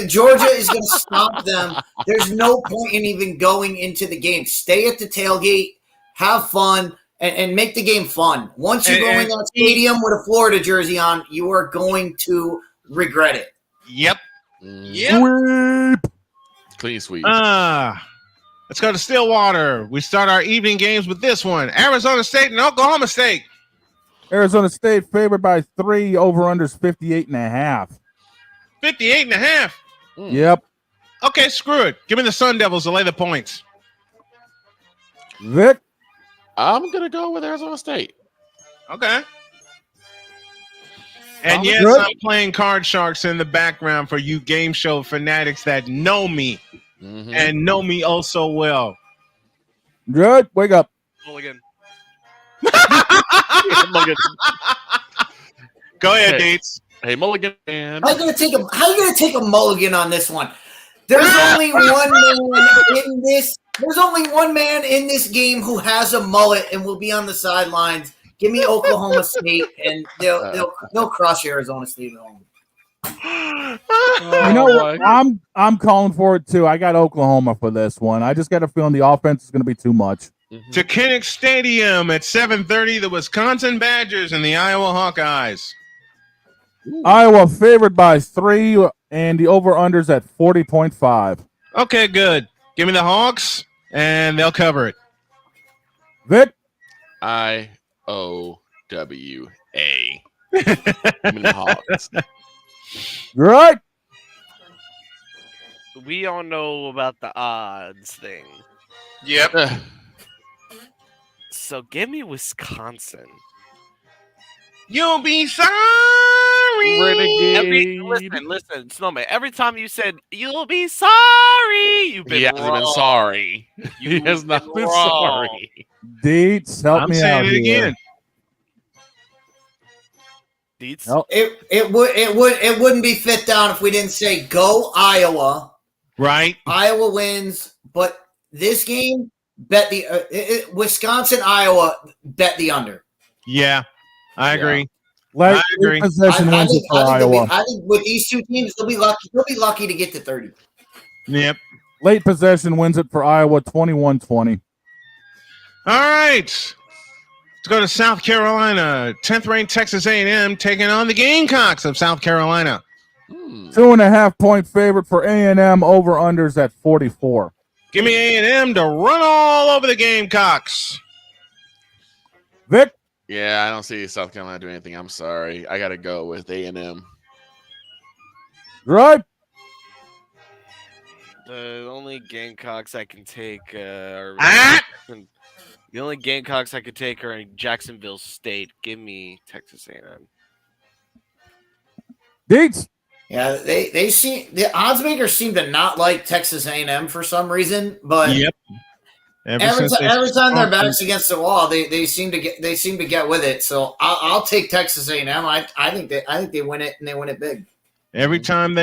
Georgia is going to stomp them. There's no point in even going into the game. Stay at the tailgate, have fun, and make the game fun. Once you go in that stadium with a Florida jersey on, you are going to regret it. Yep. Sweep. Clean sweep. Let's go to Stillwater. We start our evening games with this one. Arizona State and Oklahoma State. Arizona State favored by 3. Over-unders 58.5. 58.5. Yep. Okay, screw it. Give me the Sun Devils to lay the points. Vic. I'm gonna go with Arizona State. Okay. And yes, good. I'm playing Card Sharks in the background for you game show fanatics that know me and know me oh so well. Good. Wake up. Mulligan. Go ahead, Hey. Deets. Hey, Mulligan. How you gonna take a mulligan on this one? There's only one man in this. There's only one man in this game who has a mullet and will be on the sidelines. Give me Oklahoma State, and they'll crush Arizona State at home. You know what? I'm calling for it too. I got Oklahoma for this one. I just got a feeling the offense is going to be too much. To Kinnick Stadium at 7:30, the Wisconsin Badgers and the Iowa Hawkeyes. Iowa favored by 3, and the over-unders at 40.5. Okay, good. Give me the Hawks, and they'll cover it. Vic. IOWA. Give me the Hawks. Right. We all know about the odds thing. Yep. So give me Wisconsin. You'll be sorry. Listen, Snowman. Every time you said you'll be sorry, you've been He hasn't wrong. been sorry. He has not been wrong. sorry. Deets, help I'm me saying out it here. again. Deets? Nope. It wouldn't be fit down if we didn't say go Iowa. Right. Iowa wins, but this game bet the Wisconsin Iowa bet the under. Yeah, I agree. Late agree. possession wins it for Iowa. I think with these two teams, they'll be lucky. They'll be lucky to get to 30. Yep. Late possession wins it for Iowa 21-20. All right. Let's go to South Carolina. 10th ranked Texas A&M taking on the Gamecocks of South Carolina. 2.5 point favorite for A&M. Over unders at 44. Give me A&M to run all over the Gamecocks. Vic? Yeah, I don't see South Carolina doing anything. I'm sorry. I got to go with A&M. Right. The only Gamecocks I can take are the only Gamecocks I could take are in Jacksonville State. Give me Texas A&M. Deets. Yeah, they seem the odds makers seem to not like Texas A&M for some reason, but yep. Every time their back's against the wall, they seem to get with it. So I'll take Texas A&M. I think they win it, and they win it big. Every time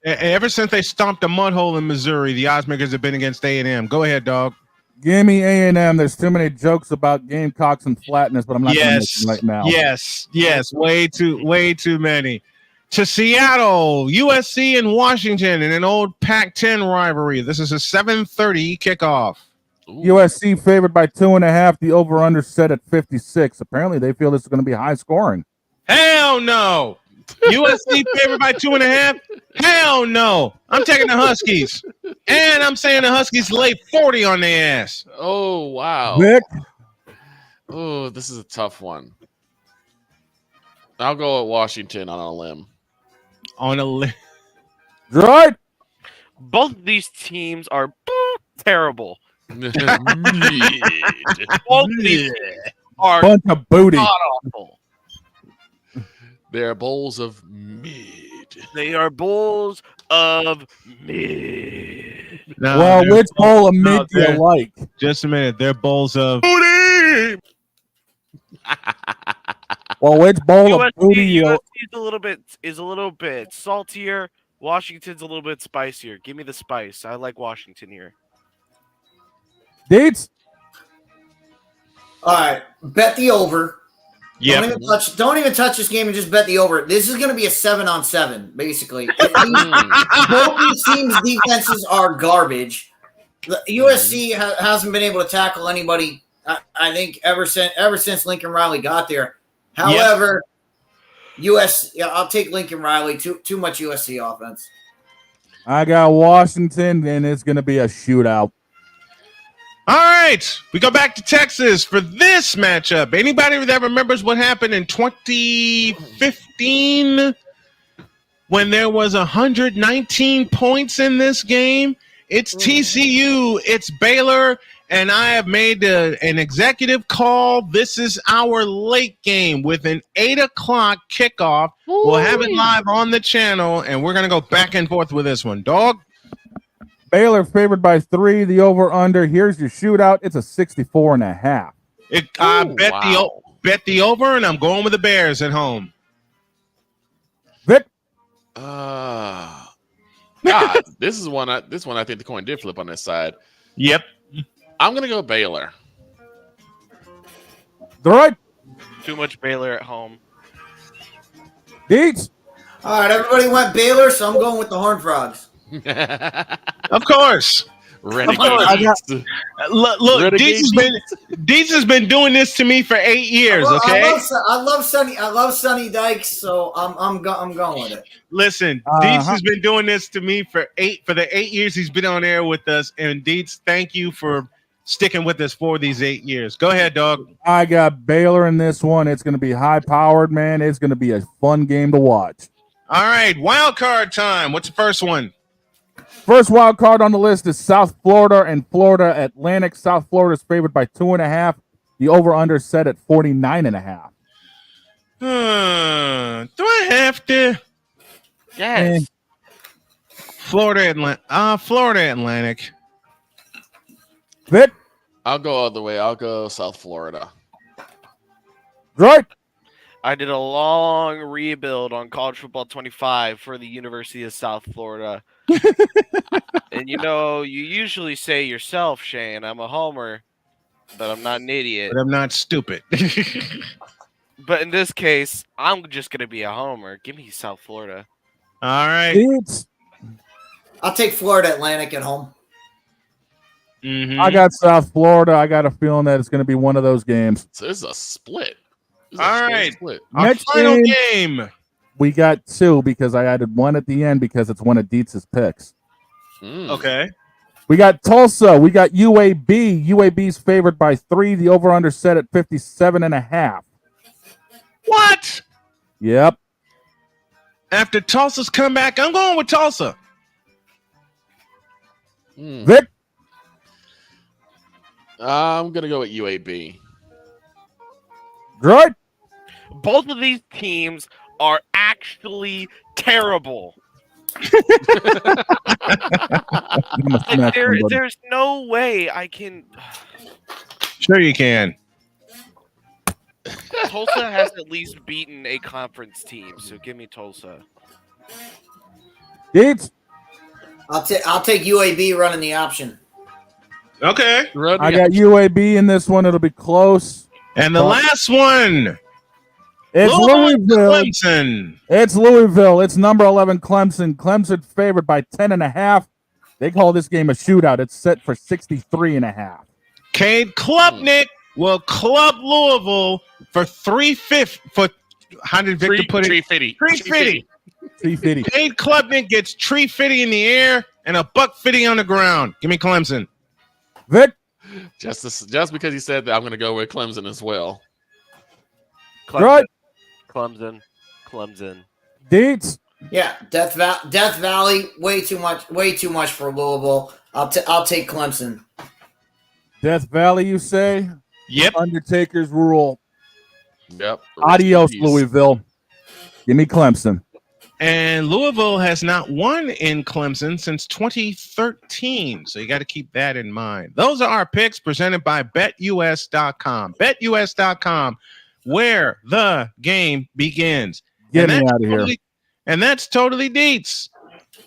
ever since they stomped a mud hole in Missouri, the odds makers have been against A&M. Go ahead, dog. Give me A&M. There's too many jokes about Gamecocks and flatness, but I'm not going to make them right now. Yes. Way too many. To Seattle, USC and Washington in an old Pac-10 rivalry. This is a 7:30 kickoff. USC favored by 2.5. The over-under set at 56. Apparently, they feel this is going to be high scoring. Hell no. USC favored by 2.5. Hell no. I'm taking the Huskies. And I'm saying the Huskies lay 40 on their ass. Oh, wow. Vic? Oh, this is a tough one. I'll go with Washington on a limb. Right. Both of these teams are terrible. Both of these are bunch of booty. awful. They're bowls of mid. They are bowls of mid. Well, which bowl of mid do you like? Just a minute. They're bowls of booty. Well, which bowl of booty? USC is a little bit saltier. Washington's a little bit spicier. Give me the spice. I like Washington here. Deets? All right, bet the over. Yeah. Don't even touch this game and just bet the over. This is going to be a 7-on-7, basically. Both these teams' defenses are garbage. The USC hasn't been able to tackle anybody. I think ever since Lincoln Riley got there. However, I'll take Lincoln Riley. Too much USC offense. I got Washington, and it's going to be a shootout. All right, we go back to Texas for this matchup. Anybody that remembers what happened in 2015 when there was 119 points in this game? It's TCU, it's Baylor, and I have made an executive call. This is our late game with an 8 o'clock kickoff. We'll have it live on the channel, and we're going to go back and forth with this one. Dog? Baylor favored by 3. The over-under. Here's your shootout. It's a 64.5. Bet the over, and I'm going with the Bears at home. Vic? God, this one I think the coin did flip on this side. Yep. I'm gonna go Baylor. Right. Too much Baylor at home. Deets? All right, everybody went Baylor, so I'm going with the Horned Frogs. Of course. Look, Deets has been doing this to me for 8 years. Okay, I love Sonny Dykes, so I'm going with it. Listen, Deets has been doing this to me for the 8 years he's been on air with us, and Deets, thank you for sticking with us for these 8 years. Go ahead, dog. I got Baylor in this one. It's going to be high-powered, man. It's going to be a fun game to watch. All right, wild card time. What's the first one? First wild card on the list is South Florida and Florida Atlantic. South Florida is favored by 2.5. The over-under set at 49.5. Do I have to? Yes. Florida Atlantic. Vic? I'll go all the way. I'll go South Florida. Right. I did a long rebuild on College Football 25 for the University of South Florida. And you usually say yourself, Shane, I'm a homer, but I'm not an idiot. But I'm not stupid. But in this case, I'm just going to be a homer. Give me South Florida. All right. I'll take Florida Atlantic at home. I got South Florida. I got a feeling that it's going to be one of those games. So this is a split. All right. Split. Our Next final game. We got 2 because I added 1 at the end because it's one of Dietz's picks. Okay. We got Tulsa. We got UAB. UAB's favored by 3. The over-under set at 57.5. What? Yep. After Tulsa's comeback, I'm going with Tulsa. Vic? I'm going to go with UAB. Right? Both of these teams are actually terrible. There's no way I can. Sure you can. Tulsa has at least beaten a conference team, so give me Tulsa. Dietz? I'll take UAB running the option. Okay. I got UAB in this one. It'll be close. And the last one. It's Louisville. Clemson. It's Louisville. It's number 11 Clemson. Clemson favored by 10.5. They call this game a shootout. It's set for 63.5. Cade Klubnik will club Louisville for 350. For how did Victor put it? 350. 350. Cade Klubnik gets 350 in the air and a $150 on the ground. Give me Clemson. Vic? Just because he said that, I'm going to go with Clemson as well. Right. Clemson. Dietz? Yeah, Death Valley, way too much for Louisville. I'll take Clemson. Death Valley, you say? Yep. Undertaker's rule. Yep. Adios, Louisville. Give me Clemson. And Louisville has not won in Clemson since 2013. So you got to keep that in mind. Those are our picks presented by BetUS.com. BetUS.com, where the game begins. Get me out of here. And that's totally Dietz.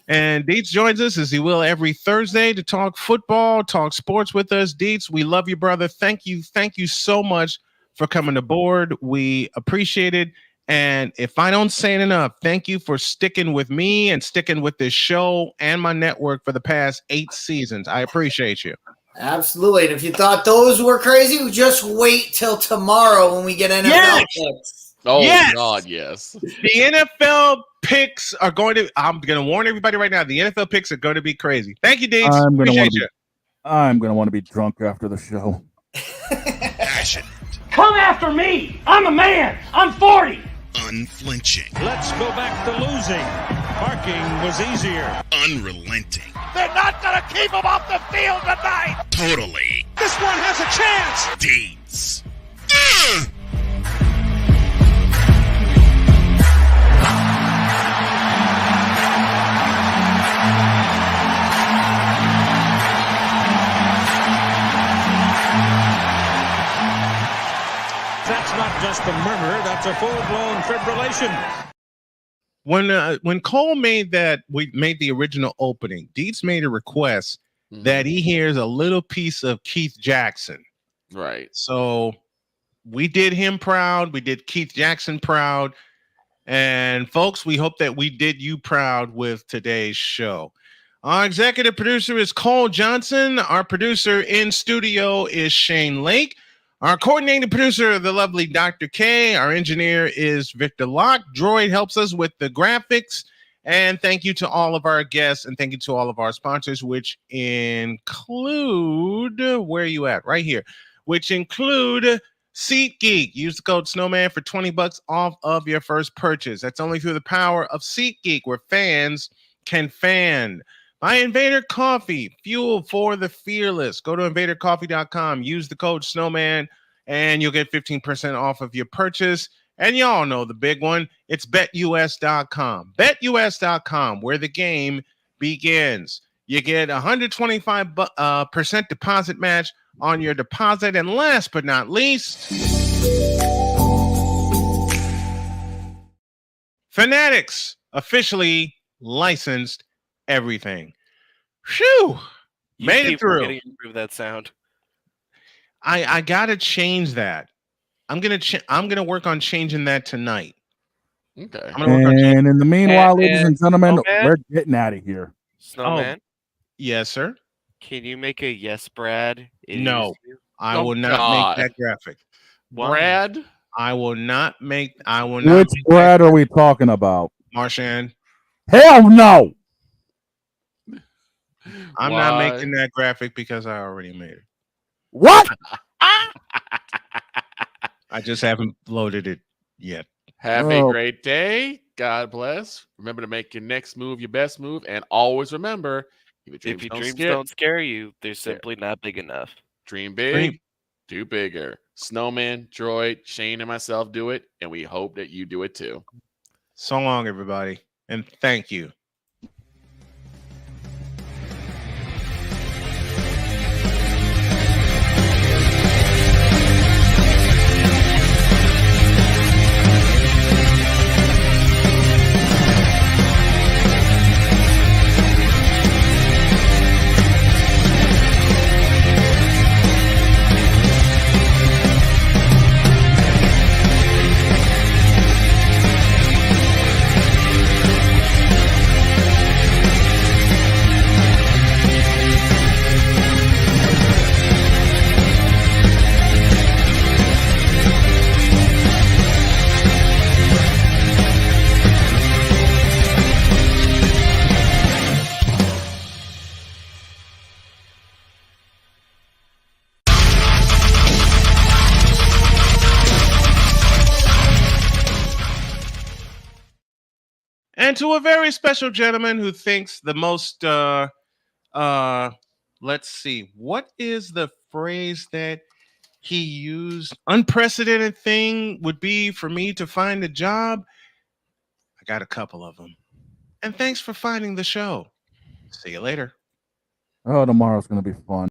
And Dietz joins us as he will every Thursday to talk football, talk sports with us. Dietz, we love you, brother. Thank you so much for coming aboard. We appreciate it. And if I don't say it enough, thank you for sticking with me and sticking with this show and my network for the past 8 seasons. I appreciate you. Absolutely. And if you thought those were crazy, just wait till tomorrow when we get NFL picks. Oh, yes. God, yes. The NFL picks are going to – I'm going to warn everybody right now. The NFL picks are going to be crazy. Thank you, Dietz. Appreciate you. I'm going to want to be drunk after the show. Passionate. Come after me. I'm a man. I'm 40. Unflinching. Let's go back to losing. Parking was easier. Unrelenting. They're not going to keep him off the field tonight. Totally. This one has a chance. Dietz. That's not just a murmur. That's a full-blown fibrillation. When Cole made the original opening, Dietz made a request that he hears a little piece of Keith Jackson. Right. So we did him proud. We did Keith Jackson proud. And folks, we hope that we did you proud with today's show. Our executive producer is Cole Johnson. Our producer in studio is Shane Lake. Our coordinating producer, the lovely Dr. K. Our engineer is Victor Locke. Droid helps us with the graphics. And thank you to all of our guests and thank you to all of our sponsors, which include, where are you at? Right here. Which include SeatGeek. Use the code Snowman for $20 off of your first purchase. That's only through the power of SeatGeek, where fans can fan. By Invader Coffee, fuel for the fearless. Go to invadercoffee.com. Use the code Snowman, and you'll get 15% off of your purchase. And y'all know the big one. It's BetUS.com. BetUS.com, where the game begins. You get 125% deposit match on your deposit. And last but not least, Fanatics, officially licensed everything. Phew. Made it through. Improve that sound. I gotta change that. I'm gonna work on changing that tonight. Okay. And in the meanwhile, ladies and gentlemen, we're getting out of here. Snowman. Yes, sir. Can you make a yes, Brad? It No, is you? I Oh, will not God. make that graphic. Brad? I will not make. I will not. Which make Brad are we talking about? Marshan. Hell no. I'm not Why? making that graphic because I already made it. What? I just haven't loaded it yet. Have Oh. a great day. God bless. Remember to make your next move your best move. And always remember, if your If your dreams dreams don't scare you, they're simply not big enough. Dream big, Dream. do bigger. Snowman, Droid, Shane, and myself do it. And we hope that you do it too. So long, everybody, and thank you. And to a very special gentleman who thinks the most let's see, what is the phrase that he used? Unprecedented thing would be for me to find a job. I got a couple of them. And thanks for finding the show. See you later. Oh, tomorrow's gonna be fun.